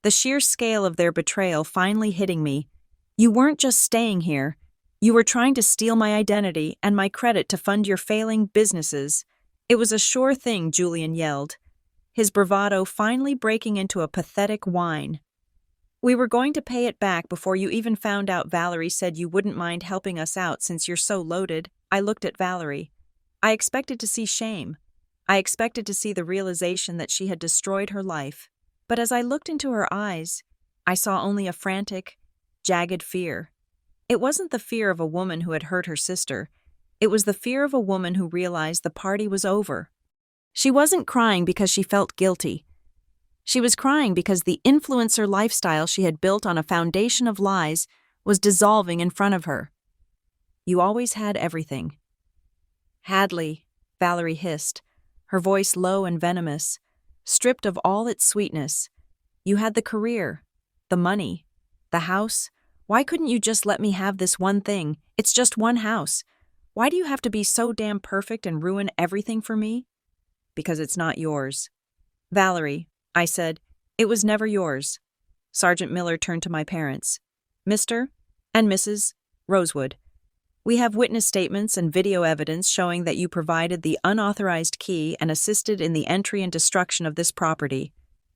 the sheer scale of their betrayal finally hitting me. You weren't just staying here. You were trying to steal my identity and my credit to fund your failing businesses. It was a sure thing, Julian yelled, his bravado finally breaking into a pathetic whine. We were going to pay it back before you even found out Valerie said you wouldn't mind helping us out since you're so loaded. I looked at Valerie. I expected to see shame. I expected to see the realization that she had destroyed her life. But as I looked into her eyes, I saw only a frantic, jagged fear. It wasn't the fear of a woman who had hurt her sister. It was the fear of a woman who realized the party was over. She wasn't crying because she felt guilty. She was crying because the influencer lifestyle she had built on a foundation of lies was dissolving in front of her. You always had everything. Hadley, Valerie hissed, her voice low and venomous, stripped of all its sweetness. You had the career, the money, the house. Why couldn't you just let me have this one thing? It's just one house. Why do you have to be so damn perfect and ruin everything for me? Because it's not yours. Valerie, I said, it was never yours. Sergeant Miller turned to my parents. Mr. and Mrs. Rosewood, we have witness statements and video evidence showing that you provided the unauthorized key and assisted in the entry and destruction of this property.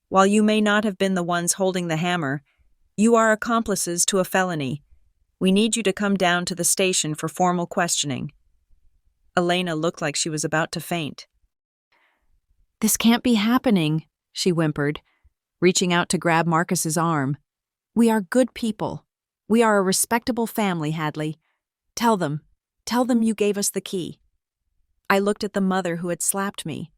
While you may not have been the ones holding the hammer, you are accomplices to a felony. We need you to come down to the station for formal questioning. Elena looked like she was about to faint. This can't be happening, she whimpered, reaching out to grab Marcus's arm. We are good people. We are a respectable family, Hadley. Tell them you gave us the key. I looked at the mother who had slapped me,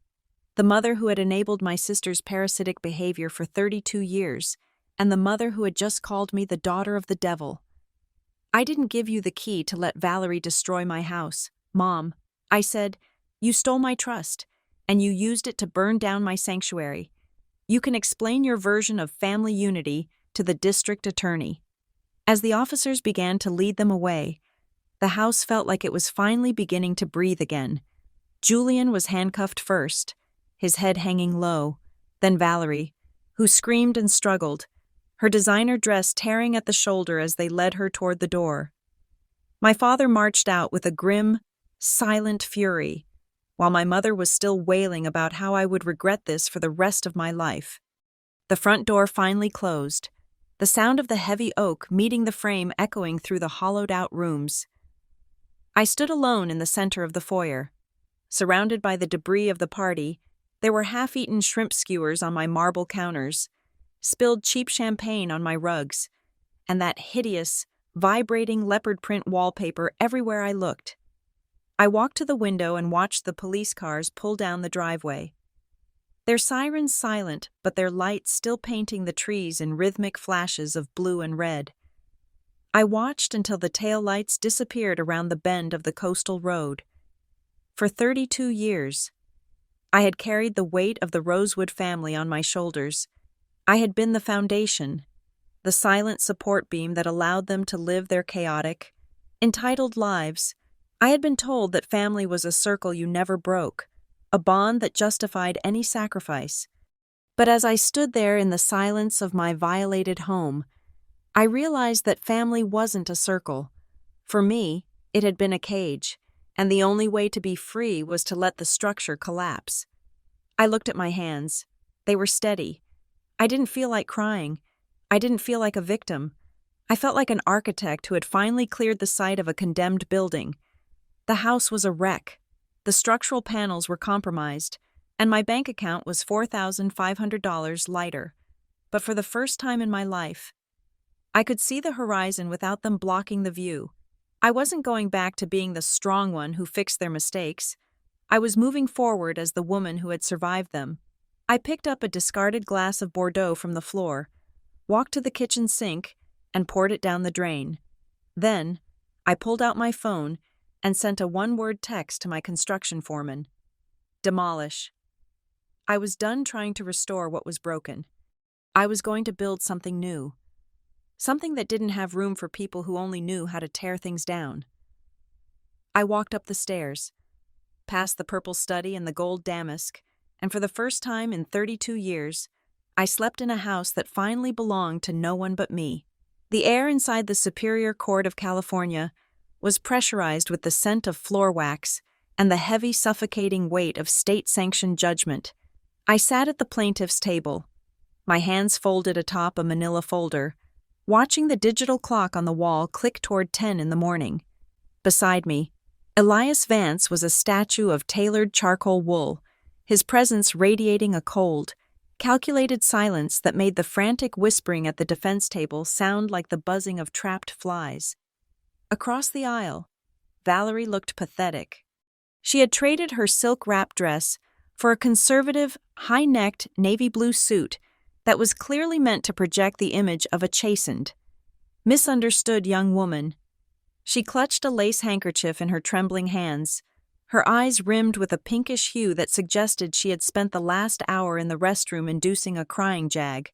the mother who had enabled my sister's parasitic behavior for 32 years, and the mother who had just called me the daughter of the devil. I didn't give you the key to let Valerie destroy my house, Mom. I said, you stole my trust, and you used it to burn down my sanctuary. You can explain your version of family unity to the district attorney. As the officers began to lead them away, the house felt like it was finally beginning to breathe again. Julian was handcuffed first, his head hanging low, then Valerie, who screamed and struggled, her designer dress tearing at the shoulder as they led her toward the door. My father marched out with a grim, silent fury, while my mother was still wailing about how I would regret this for the rest of my life. The front door finally closed, the sound of the heavy oak meeting the frame echoing through the hollowed-out rooms. I stood alone in the center of the foyer. Surrounded by the debris of the party, there were half-eaten shrimp skewers on my marble counters, spilled cheap champagne on my rugs, and that hideous, vibrating leopard print wallpaper everywhere I looked. I walked to the window and watched the police cars pull down the driveway. Their sirens silent, but their lights still painting the trees in rhythmic flashes of blue and red. I watched until the taillights disappeared around the bend of the coastal road. For 32 years, I had carried the weight of the Rosewood family on my shoulders. I had been the foundation, the silent support beam that allowed them to live their chaotic, entitled lives, I had been told that family was a circle you never broke, a bond that justified any sacrifice. But as I stood there in the silence of my violated home, I realized that family wasn't a circle. For me, it had been a cage, and the only way to be free was to let the structure collapse. I looked at my hands. They were steady. I didn't feel like crying. I didn't feel like a victim. I felt like an architect who had finally cleared the site of a condemned building. The house was a wreck. The structural panels were compromised, and my bank account was $4,500 lighter. But for the first time in my life, I could see the horizon without them blocking the view. I wasn't going back to being the strong one who fixed their mistakes. I was moving forward as the woman who had survived them. I picked up a discarded glass of Bordeaux from the floor, walked to the kitchen sink, and poured it down the drain. Then, I pulled out my phone and sent a one-word text to my construction foreman. Demolish. I was done trying to restore what was broken. I was going to build something new. Something that didn't have room for people who only knew how to tear things down. I walked up the stairs, past the purple study and the gold damask, and for the first time in 32 years, I slept in a house that finally belonged to no one but me. The air inside the Superior Court of California was pressurized with the scent of floor wax and the heavy, suffocating weight of state-sanctioned judgment. I sat at the plaintiff's table, my hands folded atop a manila folder, watching the digital clock on the wall click toward 10 in the morning. Beside me, Elias Vance was a statue of tailored charcoal wool, his presence radiating a cold, calculated silence that made the frantic whispering at the defense table sound like the buzzing of trapped flies. Across the aisle, Valerie looked pathetic. She had traded her silk-wrap dress for a conservative, high-necked navy blue suit that was clearly meant to project the image of a chastened, misunderstood young woman. She clutched a lace handkerchief in her trembling hands, her eyes rimmed with a pinkish hue that suggested she had spent the last hour in the restroom inducing a crying jag.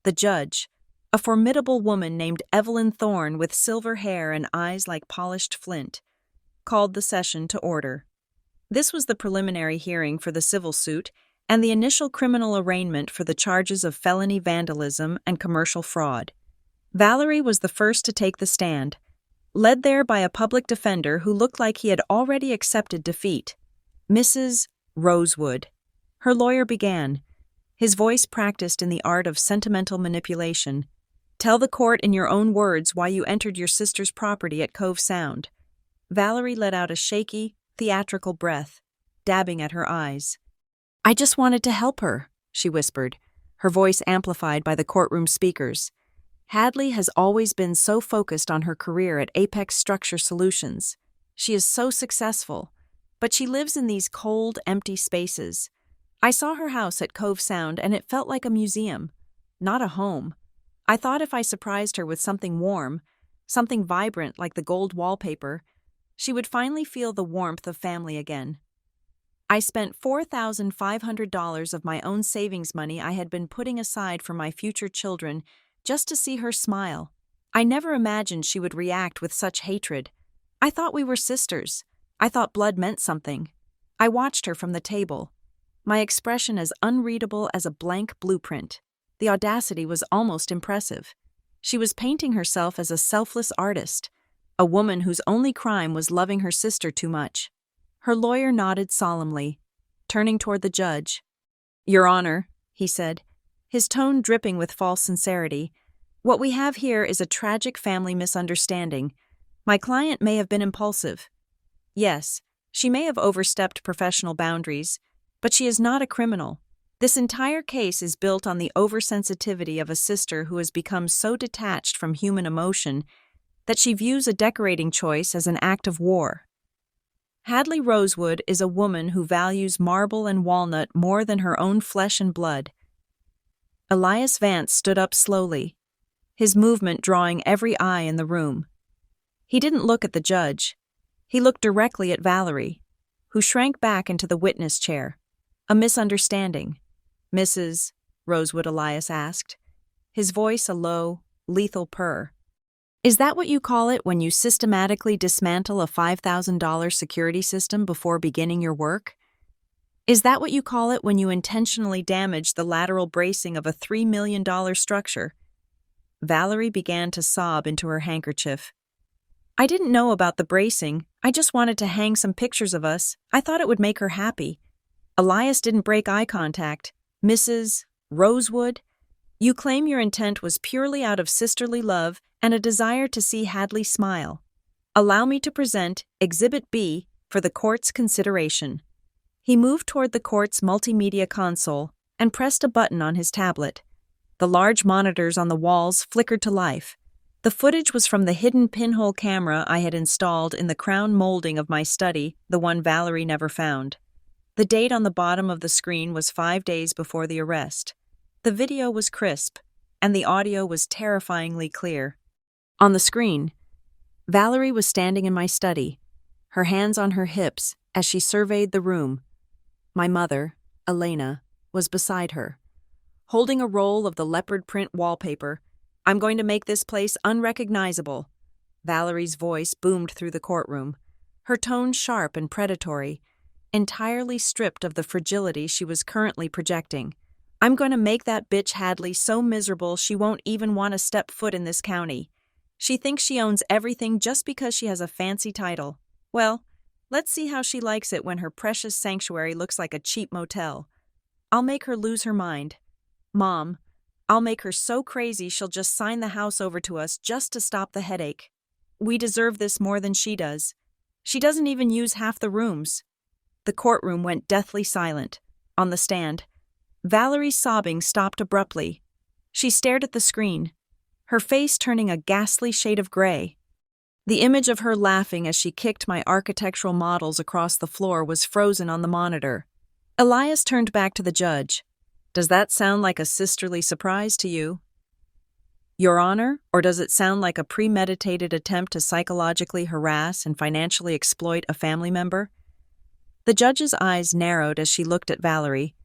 The judge, a formidable woman named Evelyn Thorne with silver hair and eyes like polished flint, called the session to order. This was the preliminary hearing for the civil suit and the initial criminal arraignment for the charges of felony vandalism and commercial fraud. Valerie was the first to take the stand, led there by a public defender who looked like he had already accepted defeat. Mrs. Rosewood. Her lawyer began, his voice practiced in the art of sentimental manipulation. Tell the court in your own words why you entered your sister's property at Cove Sound. Valerie let out a shaky, theatrical breath, dabbing at her eyes. I just wanted to help her, she whispered, her voice amplified by the courtroom speakers. Hadley has always been so focused on her career at Apex Structure Solutions. She is so successful, but she lives in these cold, empty spaces. I saw her house at Cove Sound and it felt like a museum, not a home. I thought if I surprised her with something warm, something vibrant like the gold wallpaper, she would finally feel the warmth of family again. I spent $4,500 of my own savings money I had been putting aside for my future children just to see her smile. I never imagined she would react with such hatred. I thought we were sisters. I thought blood meant something. I watched her from the table, my expression as unreadable as a blank blueprint. The audacity was almost impressive. She was painting herself as a selfless artist, a woman whose only crime was loving her sister too much. Her lawyer nodded solemnly, turning toward the judge. Your Honor, he said, his tone dripping with false sincerity, what we have here is a tragic family misunderstanding. My client may have been impulsive. Yes, she may have overstepped professional boundaries, but she is not a criminal. This entire case is built on the oversensitivity of a sister who has become so detached from human emotion that she views a decorating choice as an act of war. Hadley Rosewood is a woman who values marble and walnut more than her own flesh and blood. Elias Vance stood up slowly, his movement drawing every eye in the room. He didn't look at the judge. He looked directly at Valerie, who shrank back into the witness chair. A misunderstanding. Mrs. Rosewood, Elias asked, his voice a low, lethal purr. Is that what you call it when you systematically dismantle a $5,000 security system before beginning your work? Is that what you call it when you intentionally damage the lateral bracing of a $3 million structure? Valerie began to sob into her handkerchief. I didn't know about the bracing. I just wanted to hang some pictures of us. I thought it would make her happy. Elias didn't break eye contact. Mrs. Rosewood, you claim your intent was purely out of sisterly love and a desire to see Hadley smile. Allow me to present Exhibit B for the court's consideration. He moved toward the court's multimedia console and pressed a button on his tablet. The large monitors on the walls flickered to life. The footage was from the hidden pinhole camera I had installed in the crown molding of my study, the one Valerie never found. The date on the bottom of the screen was 5 days before the arrest. The video was crisp, and the audio was terrifyingly clear. On the screen, Valerie was standing in my study, her hands on her hips as she surveyed the room. My mother, Elena, was beside her, holding a roll of the leopard print wallpaper. I'm going to make this place unrecognizable. Valerie's voice boomed through the courtroom, her tone sharp and predatory, entirely stripped of the fragility she was currently projecting. I'm going to make that bitch Hadley so miserable she won't even want to step foot in this county. She thinks she owns everything just because she has a fancy title. Well, let's see how she likes it when her precious sanctuary looks like a cheap motel. I'll make her lose her mind. Mom, I'll make her so crazy she'll just sign the house over to us just to stop the headache. We deserve this more than she does. She doesn't even use half the rooms. The courtroom went deathly silent. On the stand, Valerie's sobbing stopped abruptly. She stared at the screen, her face turning a ghastly shade of gray. The image of her laughing as she kicked my architectural models across the floor was frozen on the monitor. Elias turned back to the judge. Does that sound like a sisterly surprise to you, Your Honor, or does it sound like a premeditated attempt to psychologically harass and financially exploit a family member? The judge's eyes narrowed as she looked at Valerie.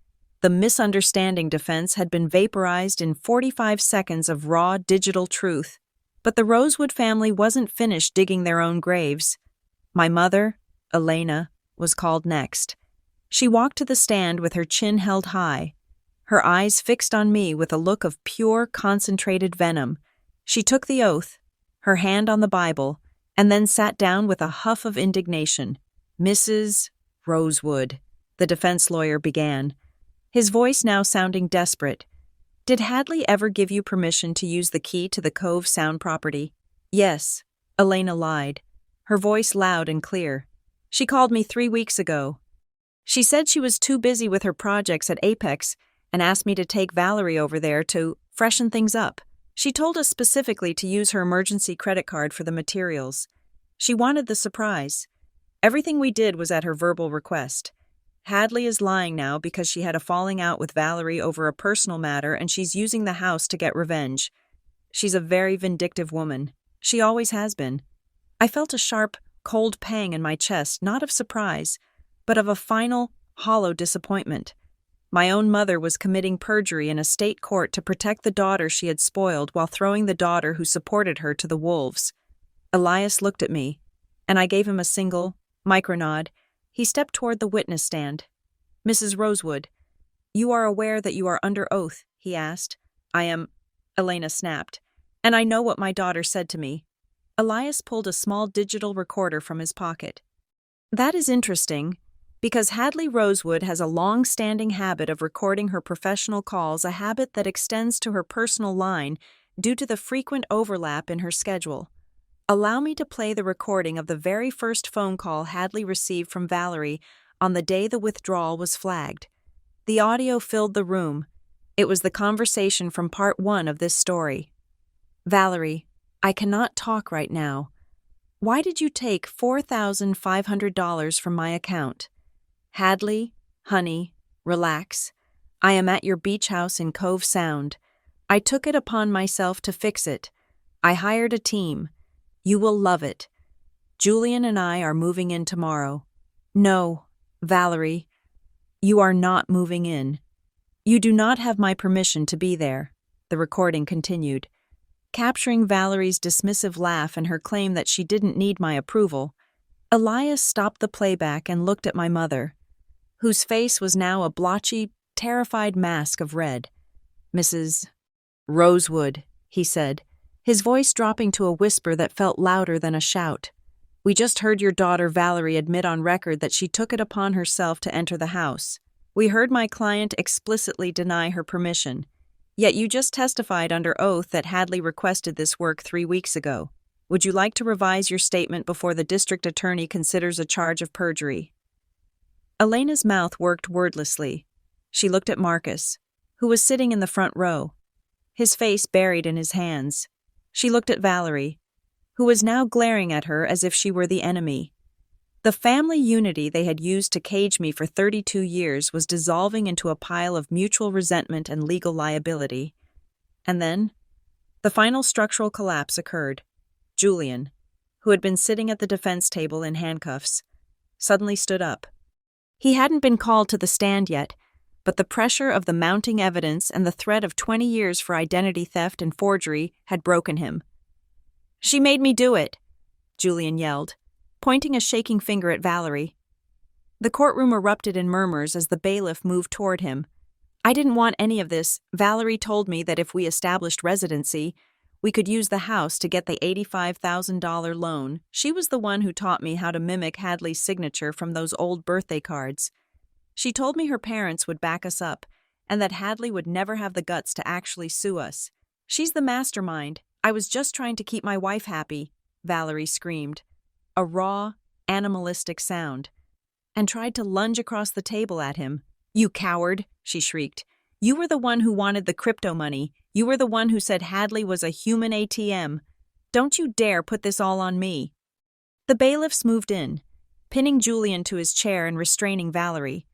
The misunderstanding defense had been vaporized in 45 seconds of raw digital truth, but the Rosewood family wasn't finished digging their own graves. My mother, Elena, was called next. She walked to the stand with her chin held high, her eyes fixed on me with a look of pure, concentrated venom. She took the oath, her hand on the Bible, and then sat down with a huff of indignation. Mrs. Rosewood, the defense lawyer began, his voice now sounding desperate. Did Hadley ever give you permission to use the key to the Cove Sound property? Yes, Elena lied, her voice loud and clear. She called me 3 weeks ago. She said she was too busy with her projects at Apex and asked me to take Valerie over there to freshen things up. She told us specifically to use her emergency credit card for the materials. She wanted the surprise. Everything we did was at her verbal request. Hadley is lying now because she had a falling out with Valerie over a personal matter and she's using the house to get revenge. She's a very vindictive woman. She always has been. I felt a sharp, cold pang in my chest, not of surprise, but of a final, hollow disappointment. My own mother was committing perjury in a state court to protect the daughter she had spoiled while throwing the daughter who supported her to the wolves. Elias looked at me, and I gave him a single, micronod. He stepped toward the witness stand. Mrs. Rosewood, you are aware that you are under oath, he asked. I am, Elena snapped, and I know what my daughter said to me. Elias pulled a small digital recorder from his pocket. That is interesting, because Hadley Rosewood has a long-standing habit of recording her professional calls, a habit that extends to her personal line due to the frequent overlap in her schedule. Allow me to play the recording of the very first phone call Hadley received from Valerie on the day the withdrawal was flagged. The audio filled the room. It was the conversation from part 1 of this story. Valerie, I cannot talk right now. Why did you take $4,500 from my account? Hadley, honey, relax. I am at your beach house in Cove Sound. I took it upon myself to fix it. I hired a team. You will love it. Julian and I are moving in tomorrow. No, Valerie, you are not moving in. You do not have my permission to be there, the recording continued. capturing Valerie's dismissive laugh and her claim that she didn't need my approval, Elias stopped the playback and looked at my mother, whose face was now a blotchy, terrified mask of red. "Mrs. Rosewood," he said, his voice dropping to a whisper that felt louder than a shout. "We just heard your daughter Valerie admit on record that she took it upon herself to enter the house. We heard my client explicitly deny her permission. Yet you just testified under oath that Hadley requested this work 3 weeks ago. Would you like to revise your statement before the district attorney considers a charge of perjury?" Elena's mouth worked wordlessly. She looked at Marcus, who was sitting in the front row, his face buried in his hands. She looked at Valerie, who was now glaring at her as if she were the enemy. The family unity they had used to cage me for 32 years was dissolving into a pile of mutual resentment and legal liability. And then, the final structural collapse occurred. Julian, who had been sitting at the defense table in handcuffs, suddenly stood up. He hadn't been called to the stand yet, but the pressure of the mounting evidence and the threat of 20 years for identity theft and forgery had broken him. "She made me do it," Julian yelled, pointing a shaking finger at Valerie. The courtroom erupted in murmurs as the bailiff moved toward him. "I didn't want any of this. Valerie told me that if we established residency, we could use the house to get the $85,000 loan. She was the one who taught me how to mimic Hadley's signature from those old birthday cards. She told me her parents would back us up, and that Hadley would never have the guts to actually sue us. She's the mastermind. I was just trying to keep my wife happy," Valerie screamed, a raw, animalistic sound, and tried to lunge across the table at him. "You coward," she shrieked. "You were the one who wanted the crypto money. You were the one who said Hadley was a human ATM. Don't you dare put this all on me." The bailiffs moved in, pinning Julian to his chair and restraining Valerie.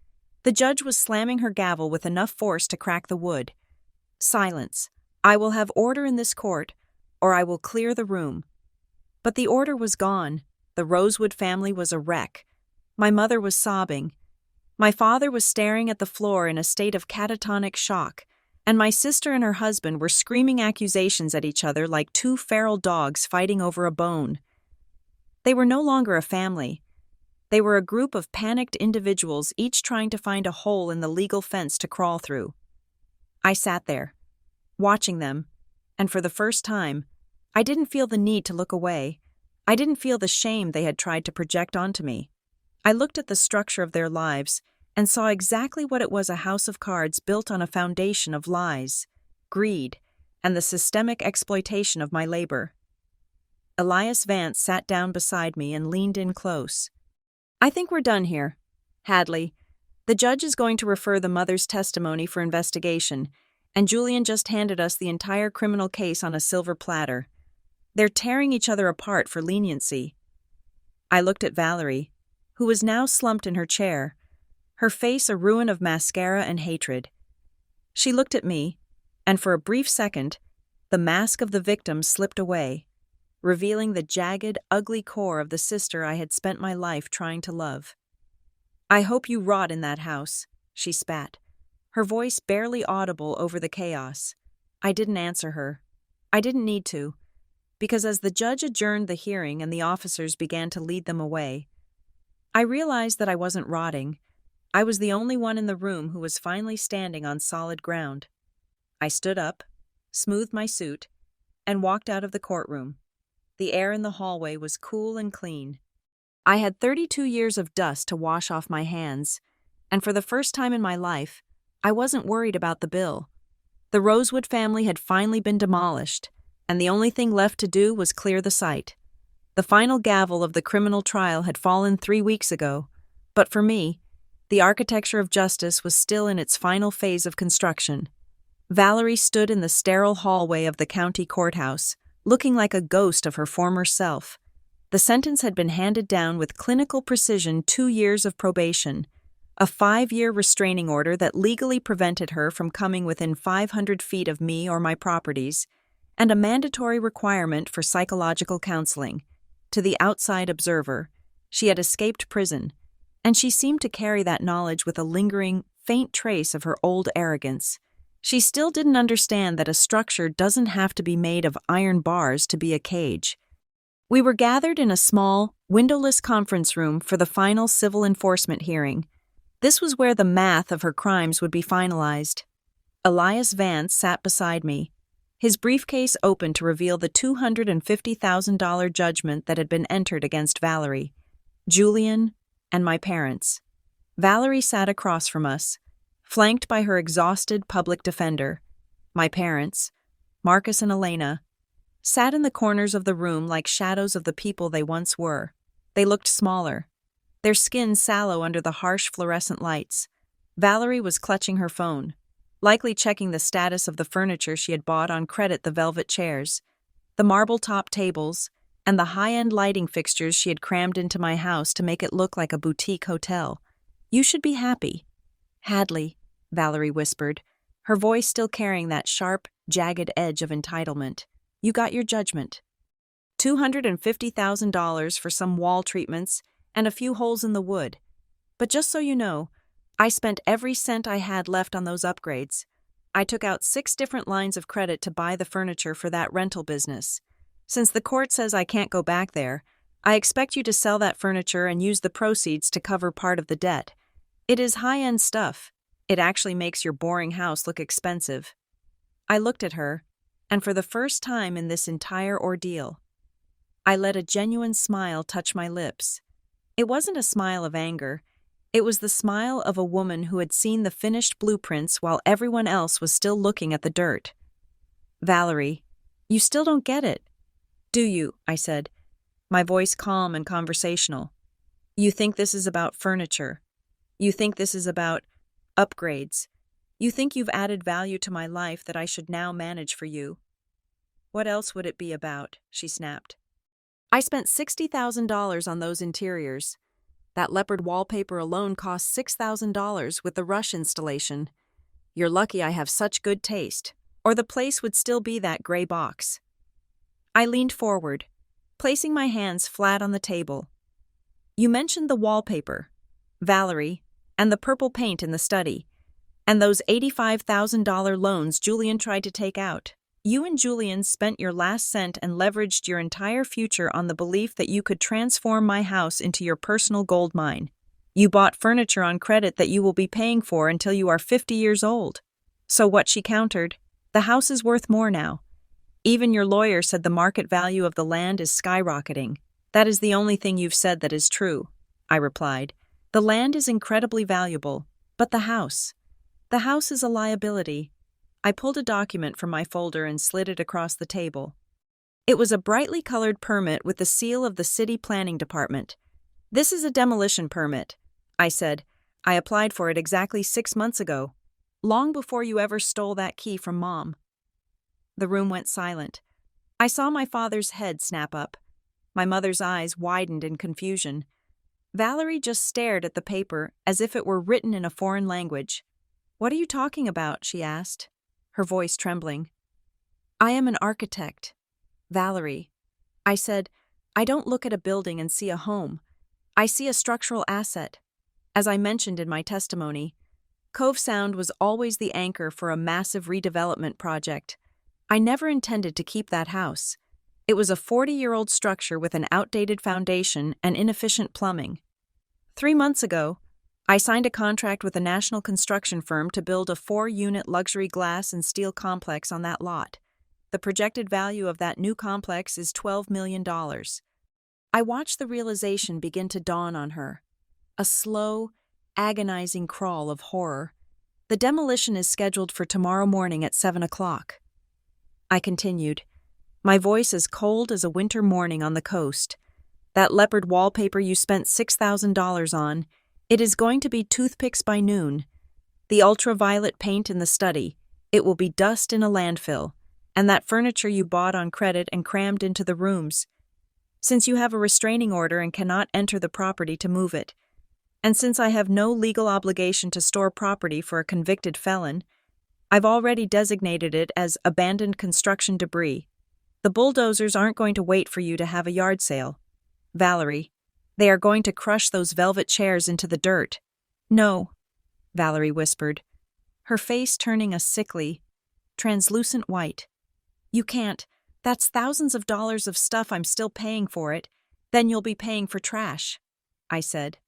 The judge was slamming her gavel with enough force to crack the wood. "Silence. I will have order in this court, or I will clear the room." But the order was gone. The Rosewood family was a wreck. My mother was sobbing. My father was staring at the floor in a state of catatonic shock, and my sister and her husband were screaming accusations at each other like two feral dogs fighting over a bone. They were no longer a family. They were a group of panicked individuals, each trying to find a hole in the legal fence to crawl through. I sat there, watching them, and for the first time, I didn't feel the need to look away. I didn't feel the shame they had tried to project onto me. I looked at the structure of their lives and saw exactly what it was: a house of cards built on a foundation of lies, greed, and the systemic exploitation of my labor. Elias Vance sat down beside me and leaned in close. "I think we're done here. Hadley, the judge is going to refer the mother's testimony for investigation, and Julian just handed us the entire criminal case on a silver platter. They're tearing each other apart for leniency." I looked at Valerie, who was now slumped in her chair, her face a ruin of mascara and hatred. She looked at me, and for a brief second, the mask of the victim slipped away, revealing the jagged, ugly core of the sister I had spent my life trying to love. "I hope you rot in that house," she spat, her voice barely audible over the chaos. I didn't answer her. I didn't need to, because as the judge adjourned the hearing and the officers began to lead them away, I realized that I wasn't rotting. I was the only one in the room who was finally standing on solid ground. I stood up, smoothed my suit, and walked out of the courtroom. The air in the hallway was cool and clean. I had 32 years of dust to wash off my hands, and for the first time in my life, I wasn't worried about the bill. The Rosewood family had finally been demolished, and the only thing left to do was clear the site. The final gavel of the criminal trial had fallen 3 weeks ago, but for me, the architecture of justice was still in its final phase of construction. Valerie stood in the sterile hallway of the county courthouse, looking like a ghost of her former self. The sentence had been handed down with clinical precision: 2 years of probation, a 5-year restraining order that legally prevented her from coming within 500 feet of me or my properties, and a mandatory requirement for psychological counseling. To the outside observer, she had escaped prison, and she seemed to carry that knowledge with a lingering, faint trace of her old arrogance. She still didn't understand that a structure doesn't have to be made of iron bars to be a cage. We were gathered in a small, windowless conference room for the final civil enforcement hearing. This was where the math of her crimes would be finalized. Elias Vance sat beside me, his briefcase open to reveal the $250,000 judgment that had been entered against Valerie, Julian, and my parents. Valerie sat across from us, flanked by her exhausted public defender. My parents, Marcus and Elena, sat in the corners of the room like shadows of the people they once were. They looked smaller, their skin sallow under the harsh fluorescent lights. Valerie was clutching her phone, likely checking the status of the furniture she had bought on credit: the velvet chairs, the marble-top tables, and the high-end lighting fixtures she had crammed into my house to make it look like a boutique hotel. "You should be happy." "Hadley," Valerie whispered, her voice still carrying that sharp, jagged edge of entitlement. "You got your judgment. $250,000 for some wall treatments and a few holes in the wood. But just so you know, I spent every cent I had left on those upgrades. I took out 6 different lines of credit to buy the furniture for that rental business. Since the court says I can't go back there, I expect you to sell that furniture and use the proceeds to cover part of the debt. It is high-end stuff. It actually makes your boring house look expensive." I looked at her, and for the first time in this entire ordeal, I let a genuine smile touch my lips. It wasn't a smile of anger. It was the smile of a woman who had seen the finished blueprints while everyone else was still looking at the dirt. "Valerie, you still don't get it, do you?" I said, my voice calm and conversational. "You think this is about furniture. You think this is about upgrades. You think you've added value to my life that I should now manage for you." "What else would it be about?" she snapped. "I spent $60,000 on those interiors. That leopard wallpaper alone cost $6,000 with the rush installation. You're lucky I have such good taste, or the place would still be that gray box." I leaned forward, placing my hands flat on the table. "You mentioned the wallpaper, Valerie, and the purple paint in the study, and those $85,000 loans Julian tried to take out. You and Julian spent your last cent and leveraged your entire future on the belief that you could transform my house into your personal gold mine. You bought furniture on credit that you will be paying for until you are 50 years old. So what?" she countered. "The house is worth more now. Even your lawyer said the market value of the land is skyrocketing." "That is the only thing you've said that is true," I replied. "The land is incredibly valuable, but the house is a liability." I pulled a document from my folder and slid it across the table. It was a brightly colored permit with the seal of the city planning department. "This is a demolition permit," I said. "I applied for it exactly 6 months ago, long before you ever stole that key from Mom." The room went silent. I saw my father's head snap up. My mother's eyes widened in confusion. Valerie just stared at the paper as if it were written in a foreign language. "What are you talking about?" she asked, her voice trembling. "I am an architect, Valerie." I said, "I don't look at a building and see a home. I see a structural asset." As I mentioned in my testimony, Cove Sound was always the anchor for a massive redevelopment project. I never intended to keep that house. It was a 40-year-old structure with an outdated foundation and inefficient plumbing. 3 months ago, I signed a contract with a national construction firm to build a 4-unit luxury glass and steel complex on that lot. The projected value of that new complex is $12 million. I watched the realization begin to dawn on her. A slow, agonizing crawl of horror. "The demolition is scheduled for tomorrow morning at 7 o'clock. I continued, my voice as cold as a winter morning on the coast. "That leopard wallpaper you spent $6,000 on, it is going to be toothpicks by noon. The ultraviolet paint in the study, it will be dust in a landfill. And that furniture you bought on credit and crammed into the rooms. Since you have a restraining order and cannot enter the property to move it, and since I have no legal obligation to store property for a convicted felon, I've already designated it as abandoned construction debris. The bulldozers aren't going to wait for you to have a yard sale. Valerie, they are going to crush those velvet chairs into the dirt." "No," Valerie whispered. her face turning a sickly, translucent white. You can't. That's thousands of dollars of stuff I'm still paying for it. Then you'll be paying for trash, I said.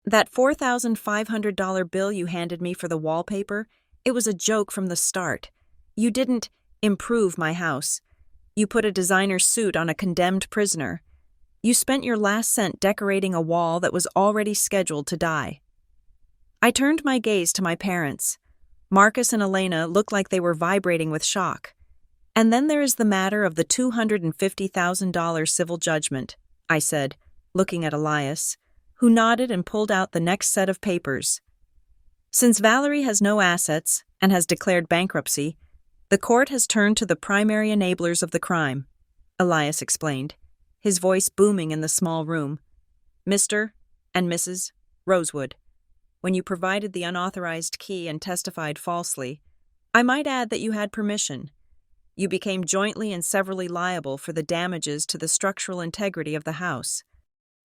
That $4,500 bill you handed me for the wallpaper, it was a joke from the start. You didn't improve my house. You put a designer suit on a condemned prisoner. You spent your last cent decorating a wall that was already scheduled to die. I turned my gaze to my parents. Marcus and Elena looked like they were vibrating with shock. And then there is the matter of the $250,000 civil judgment, I said, looking at Elias, who nodded and pulled out the next set of papers. Since Valerie has no assets and has declared bankruptcy, the court has turned to the primary enablers of the crime, Elias explained, his voice booming in the small room. Mr. and Mrs. Rosewood, when you provided the unauthorized key and testified falsely, I might add that you had permission. You became jointly and severally liable for the damages to the structural integrity of the house.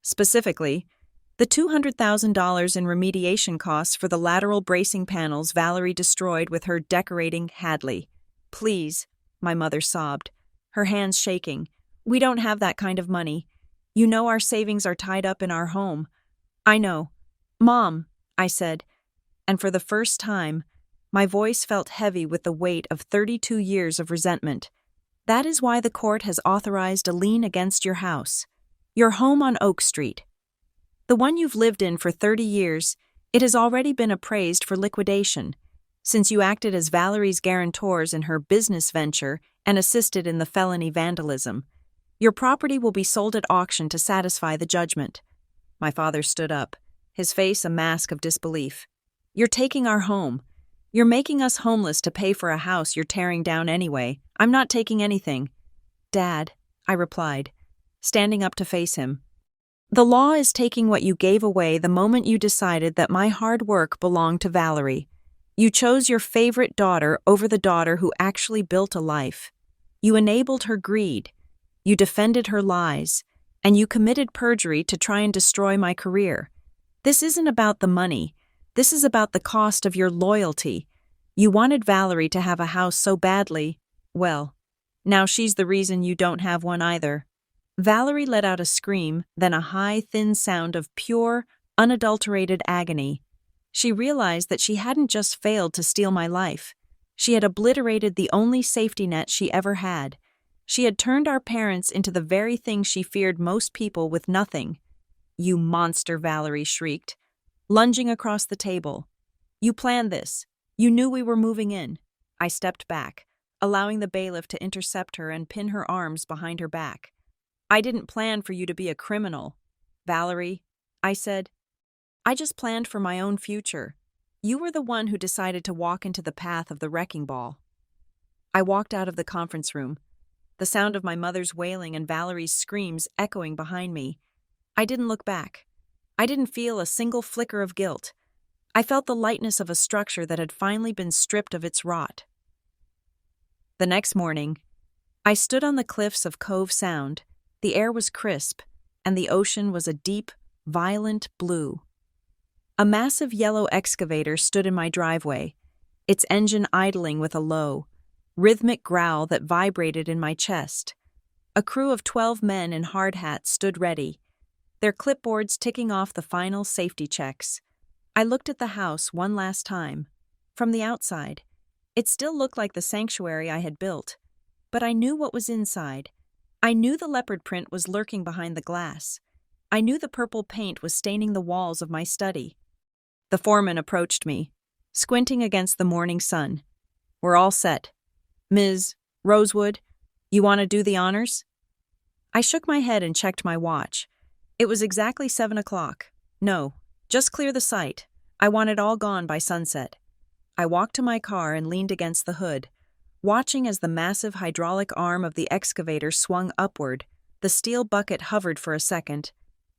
Specifically, the $200,000 in remediation costs for the lateral bracing panels Valerie destroyed with her decorating Hadley. Please, my mother sobbed, her hands shaking. We don't have that kind of money. You know our savings are tied up in our home. I know. Mom, I said, and for the first time, my voice felt heavy with the weight of 32 years of resentment. That is why the court has authorized a lien against your house. Your home on Oak Street. The one you've lived in for 30 years, it has already been appraised for liquidation, since you acted as Valerie's guarantors in her business venture and assisted in the felony vandalism. Your property will be sold at auction to satisfy the judgment. My father stood up, his face a mask of disbelief. You're taking our home. You're making us homeless to pay for a house you're tearing down anyway. I'm not taking anything. Dad, I replied, standing up to face him. The law is taking what you gave away the moment you decided that my hard work belonged to Valerie. You chose your favorite daughter over the daughter who actually built a life. You enabled her greed. You defended her lies. And you committed perjury to try and destroy my career. This isn't about the money. This is about the cost of your loyalty. You wanted Valerie to have a house so badly. Well, now she's the reason you don't have one either. Valerie let out a scream, then a high, thin sound of pure, unadulterated agony. She realized that she hadn't just failed to steal my life. She had obliterated the only safety net she ever had. She had turned our parents into the very thing she feared most people with nothing. You monster, Valerie shrieked, lunging across the table. You planned this. You knew we were moving in. I stepped back, allowing the bailiff to intercept her and pin her arms behind her back. I didn't plan for you to be a criminal, Valerie, I said. I just planned for my own future. You were the one who decided to walk into the path of the wrecking ball. I walked out of the conference room, the sound of my mother's wailing and Valerie's screams echoing behind me. I didn't look back. I didn't feel a single flicker of guilt. I felt the lightness of a structure that had finally been stripped of its rot. The next morning, I stood on the cliffs of Cove Sound. The air was crisp, and the ocean was a deep, violent blue. A massive yellow excavator stood in my driveway, its engine idling with a low, rhythmic growl that vibrated in my chest. A crew of 12 men in hard hats stood ready, their clipboards ticking off the final safety checks. I looked at the house one last time. From the outside, it still looked like the sanctuary I had built, but I knew what was inside. I knew the leopard print was lurking behind the glass. I knew the purple paint was staining the walls of my study. The foreman approached me, squinting against the morning sun. We're all set. Ms. Rosewood, you want to do the honors? I shook my head and checked my watch. It was exactly 7 o'clock. No, just clear the site. I want it all gone by sunset. I walked to my car and leaned against the hood, watching as the massive hydraulic arm of the excavator swung upward. The steel bucket hovered for a second,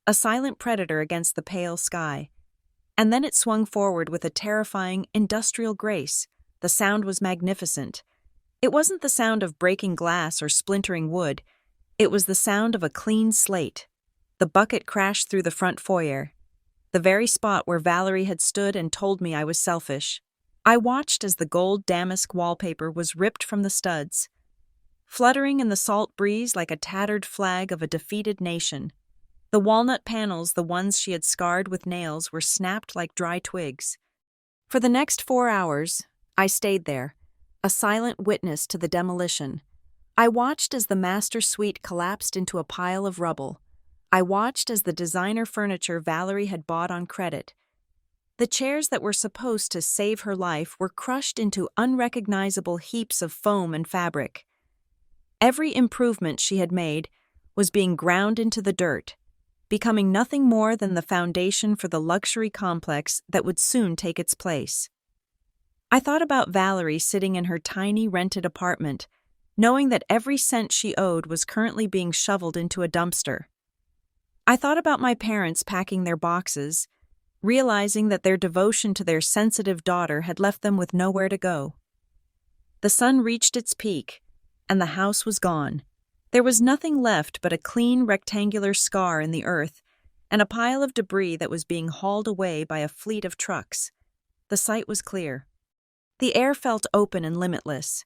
a silent predator against the pale sky. And then it swung forward with a terrifying, industrial grace. The sound was magnificent. It wasn't the sound of breaking glass or splintering wood. It was the sound of a clean slate. The bucket crashed through the front foyer, the very spot where Valerie had stood and told me I was selfish. I watched as the gold damask wallpaper was ripped from the studs, fluttering in the salt breeze like a tattered flag of a defeated nation. The walnut panels, the ones she had scarred with nails, were snapped like dry twigs. For the next 4 hours, I stayed there, a silent witness to the demolition. I watched as the master suite collapsed into a pile of rubble. I watched as the designer furniture Valerie had bought on credit. The chairs that were supposed to save her life were crushed into unrecognizable heaps of foam and fabric. Every improvement she had made was being ground into the dirt, becoming nothing more than the foundation for the luxury complex that would soon take its place. I thought about Valerie sitting in her tiny rented apartment, knowing that every cent she owed was currently being shoveled into a dumpster. I thought about my parents packing their boxes, realizing that their devotion to their sensitive daughter had left them with nowhere to go. The sun reached its peak, and the house was gone. There was nothing left but a clean rectangular scar in the earth and a pile of debris that was being hauled away by a fleet of trucks. The sight was clear. The air felt open and limitless.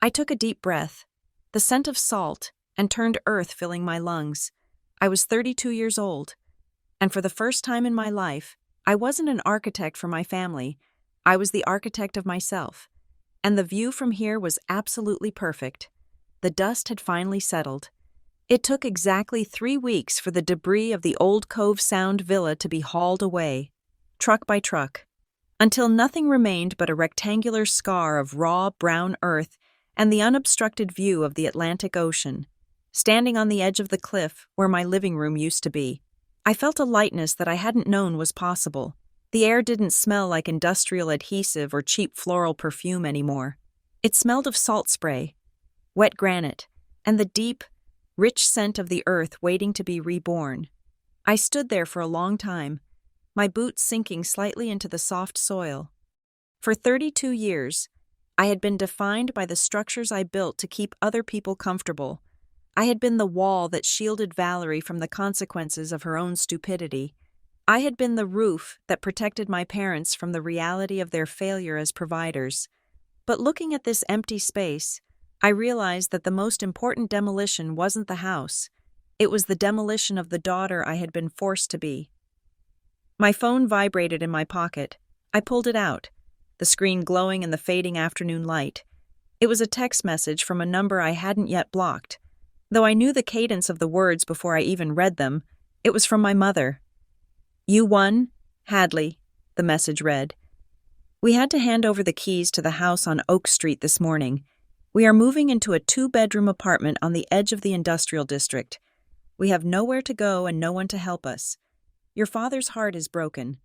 I took a deep breath, the scent of salt and turned earth filling my lungs. I was 32 years old, and for the first time in my life, I wasn't an architect for my family. I was the architect of myself, and the view from here was absolutely perfect. The dust had finally settled. It took exactly 3 weeks for the debris of the old Cove Sound villa to be hauled away, truck by truck, until nothing remained but a rectangular scar of raw, brown earth and the unobstructed view of the Atlantic Ocean. Standing on the edge of the cliff where my living room used to be, I felt a lightness that I hadn't known was possible. The air didn't smell like industrial adhesive or cheap floral perfume anymore. It smelled of salt spray, wet granite, and the deep, rich scent of the earth waiting to be reborn. I stood there for a long time, my boots sinking slightly into the soft soil. For 32 years, I had been defined by the structures I built to keep other people comfortable. I had been the wall that shielded Valerie from the consequences of her own stupidity. I had been the roof that protected my parents from the reality of their failure as providers. But looking at this empty space, I realized that the most important demolition wasn't the house. It was the demolition of the daughter I had been forced to be. My phone vibrated in my pocket. I pulled it out, the screen glowing in the fading afternoon light. It was a text message from a number I hadn't yet blocked. Though I knew the cadence of the words before I even read them, it was from my mother. "You won, Hadley," the message read. "We had to hand over the keys to the house on Oak Street this morning. We are moving into a 2-bedroom apartment on the edge of the industrial district. We have nowhere to go and no one to help us. Your father's heart is broken,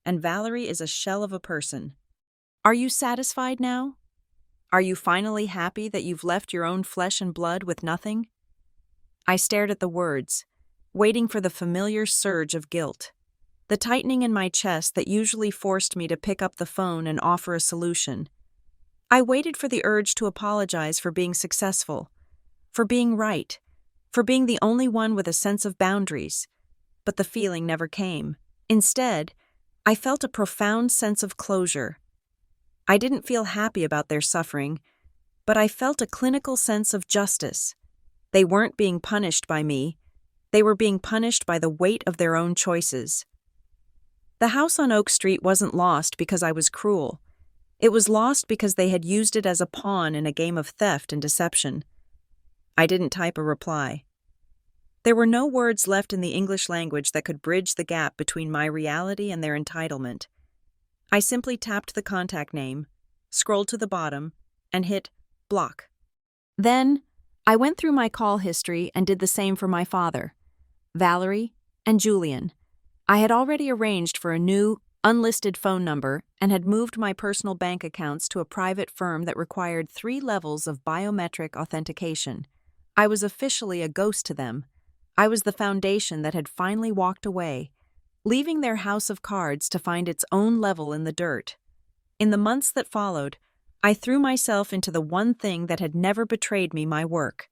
and Valerie is a shell of a person. Are you satisfied now? Are you finally happy that you've left your own flesh and blood with nothing?" I stared at the words, waiting for the familiar surge of guilt, the tightening in my chest that usually forced me to pick up the phone and offer a solution. I waited for the urge to apologize for being successful, for being right, for being the only one with a sense of boundaries, but the feeling never came. Instead, I felt a profound sense of closure. I didn't feel happy about their suffering, but I felt a clinical sense of justice. They weren't being punished by me. They were being punished by the weight of their own choices. The house on Oak Street wasn't lost because I was cruel. It was lost because they had used it as a pawn in a game of theft and deception. I didn't type a reply. There were no words left in the English language that could bridge the gap between my reality and their entitlement. I simply tapped the contact name, scrolled to the bottom, and hit block. Then, I went through my call history and did the same for my father, Valerie, and Julian. I had already arranged for a new, unlisted phone number and had moved my personal bank accounts to a private firm that required 3 levels of biometric authentication. I was officially a ghost to them. I was the foundation that had finally walked away, leaving their house of cards to find its own level in the dirt. In the months that followed, I threw myself into the one thing that had never betrayed me, my work.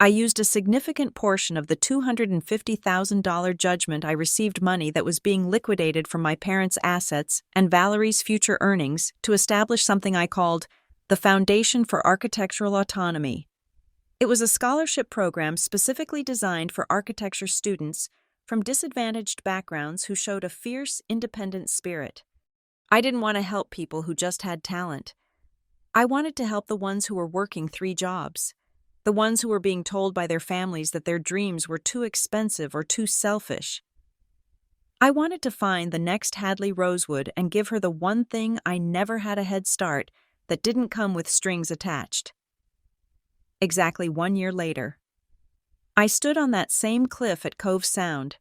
I used a significant portion of the $250,000 judgment I received money that was being liquidated from my parents' assets and Valerie's future earnings to establish something I called the Foundation for Architectural Autonomy. It was a scholarship program specifically designed for architecture students from disadvantaged backgrounds who showed a fierce, independent spirit. I didn't want to help people who just had talent. I wanted to help the ones who were working 3 jobs. The ones who were being told by their families that their dreams were too expensive or too selfish. I wanted to find the next Hadley Rosewood and give her the one thing I never had a head start that didn't come with strings attached. Exactly 1 year later, I stood on that same cliff at Cove Sound,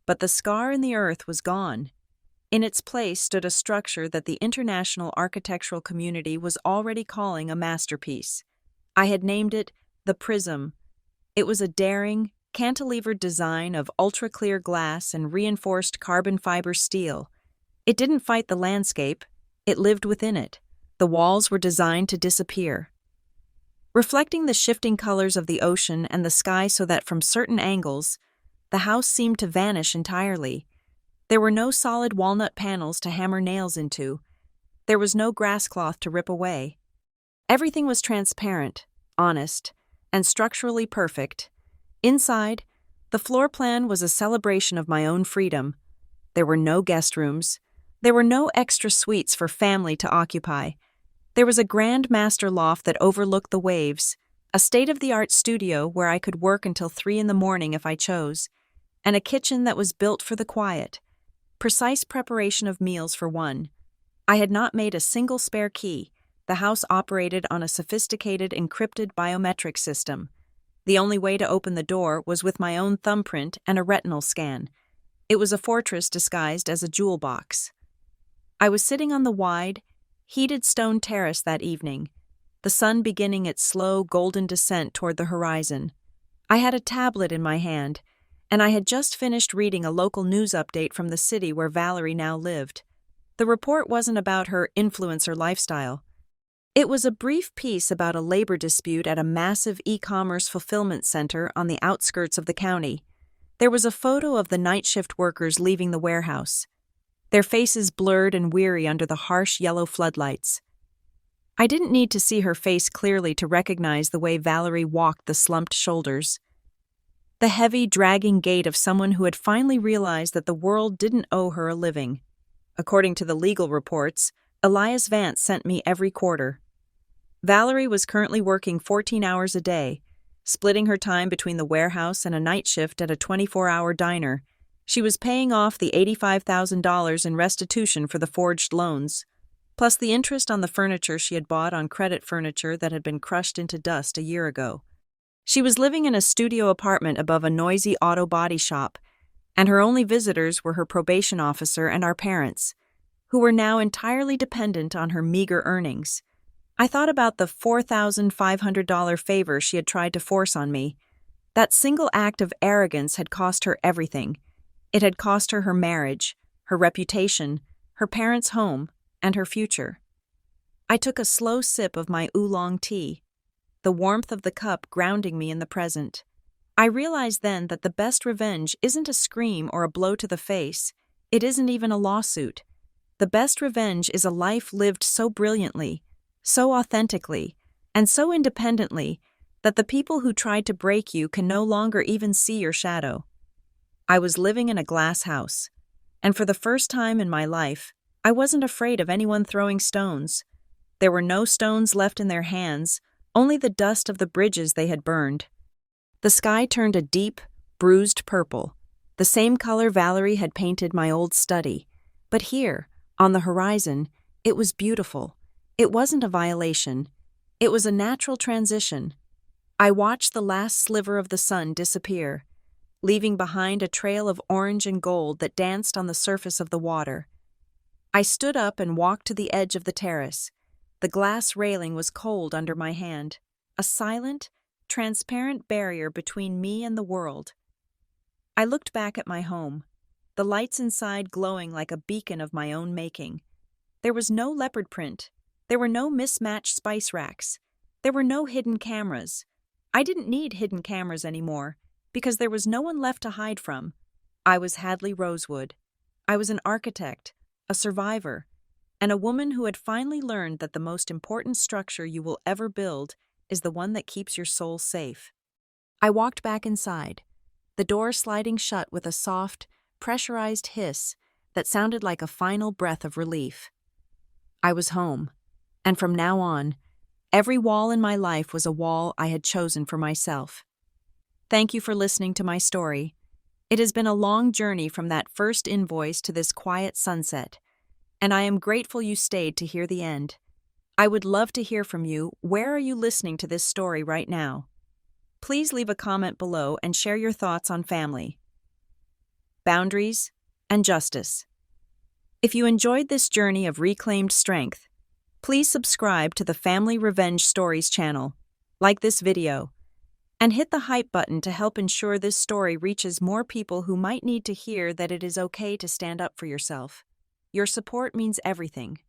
but the scar in the earth was gone. In its place stood a structure that the international architectural community was already calling a masterpiece. I had named it the Prism. It was a daring, cantilevered design of ultra-clear glass and reinforced carbon fiber steel. It didn't fight the landscape, it lived within it. The walls were designed to disappear, reflecting the shifting colors of the ocean and the sky so that from certain angles, the house seemed to vanish entirely. There were no solid walnut panels to hammer nails into. There was no grass cloth to rip away. Everything was transparent, honest, and structurally perfect. Inside, the floor plan was a celebration of my own freedom. There were no guest rooms. There were no extra suites for family to occupy. There was a grand master loft that overlooked the waves, a state-of-the-art studio where I could work until 3 a.m. if I chose, and a kitchen that was built for the quiet. Precise preparation of meals for one. I had not made a single spare key. The house operated on a sophisticated encrypted biometric system. The only way to open the door was with my own thumbprint and a retinal scan. It was a fortress disguised as a jewel box. I was sitting on the wide, heated stone terrace that evening, the sun beginning its slow golden descent toward the horizon. I had a tablet in my hand, and I had just finished reading a local news update from the city where Valerie now lived. The report wasn't about her influencer lifestyle. It was a brief piece about a labor dispute at a massive e-commerce fulfillment center on the outskirts of the county. There was a photo of the night shift workers leaving the warehouse, their faces blurred and weary under the harsh yellow floodlights. I didn't need to see her face clearly to recognize the way Valerie walked the slumped shoulders. The heavy, dragging gait of someone who had finally realized that the world didn't owe her a living. According to the legal reports, Elias Vance sent me every quarter. Valerie was currently working 14 hours a day, splitting her time between the warehouse and a night shift at a 24-hour diner. She was paying off the $85,000 in restitution for the forged loans, plus the interest on the furniture she had bought on credit furniture that had been crushed into dust a year ago. She was living in a studio apartment above a noisy auto body shop, and her only visitors were her probation officer and our parents, who were now entirely dependent on her meager earnings. I thought about the $4,500 favor she had tried to force on me. That single act of arrogance had cost her everything. It had cost her her marriage, her reputation, her parents' home, and her future. I took a slow sip of my oolong tea, the warmth of the cup grounding me in the present. I realized then that the best revenge isn't a scream or a blow to the face. It isn't even a lawsuit. The best revenge is a life lived so brilliantly, so authentically, and so independently that the people who tried to break you can no longer even see your shadow. I was living in a glass house, and for the first time in my life, I wasn't afraid of anyone throwing stones. There were no stones left in their hands, only the dust of the bridges they had burned. The sky turned a deep, bruised purple, the same color Valerie had painted my old study. But here, on the horizon, it was beautiful. It wasn't a violation. It was a natural transition. I watched the last sliver of the sun disappear, leaving behind a trail of orange and gold that danced on the surface of the water. I stood up and walked to the edge of the terrace. The glass railing was cold under my hand, a silent, transparent barrier between me and the world. I looked back at my home, the lights inside glowing like a beacon of my own making. There was no leopard print. There were no mismatched spice racks. There were no hidden cameras. I didn't need hidden cameras anymore because there was no one left to hide from. I was Hadley Rosewood. I was an architect, a survivor, and a woman who had finally learned that the most important structure you will ever build is the one that keeps your soul safe. I walked back inside, the door sliding shut with a soft, pressurized hiss that sounded like a final breath of relief. I was home, and from now on, every wall in my life was a wall I had chosen for myself. Thank you for listening to my story. It has been a long journey from that first invoice to this quiet sunset, and I am grateful you stayed to hear the end. I would love to hear from you. Where are you listening to this story right now? Please leave a comment below and share your thoughts on family, boundaries, and justice. If you enjoyed this journey of reclaimed strength, please subscribe to the Family Revenge Stories channel, like this video, and hit the hype button to help ensure this story reaches more people who might need to hear that it is okay to stand up for yourself. Your support means everything.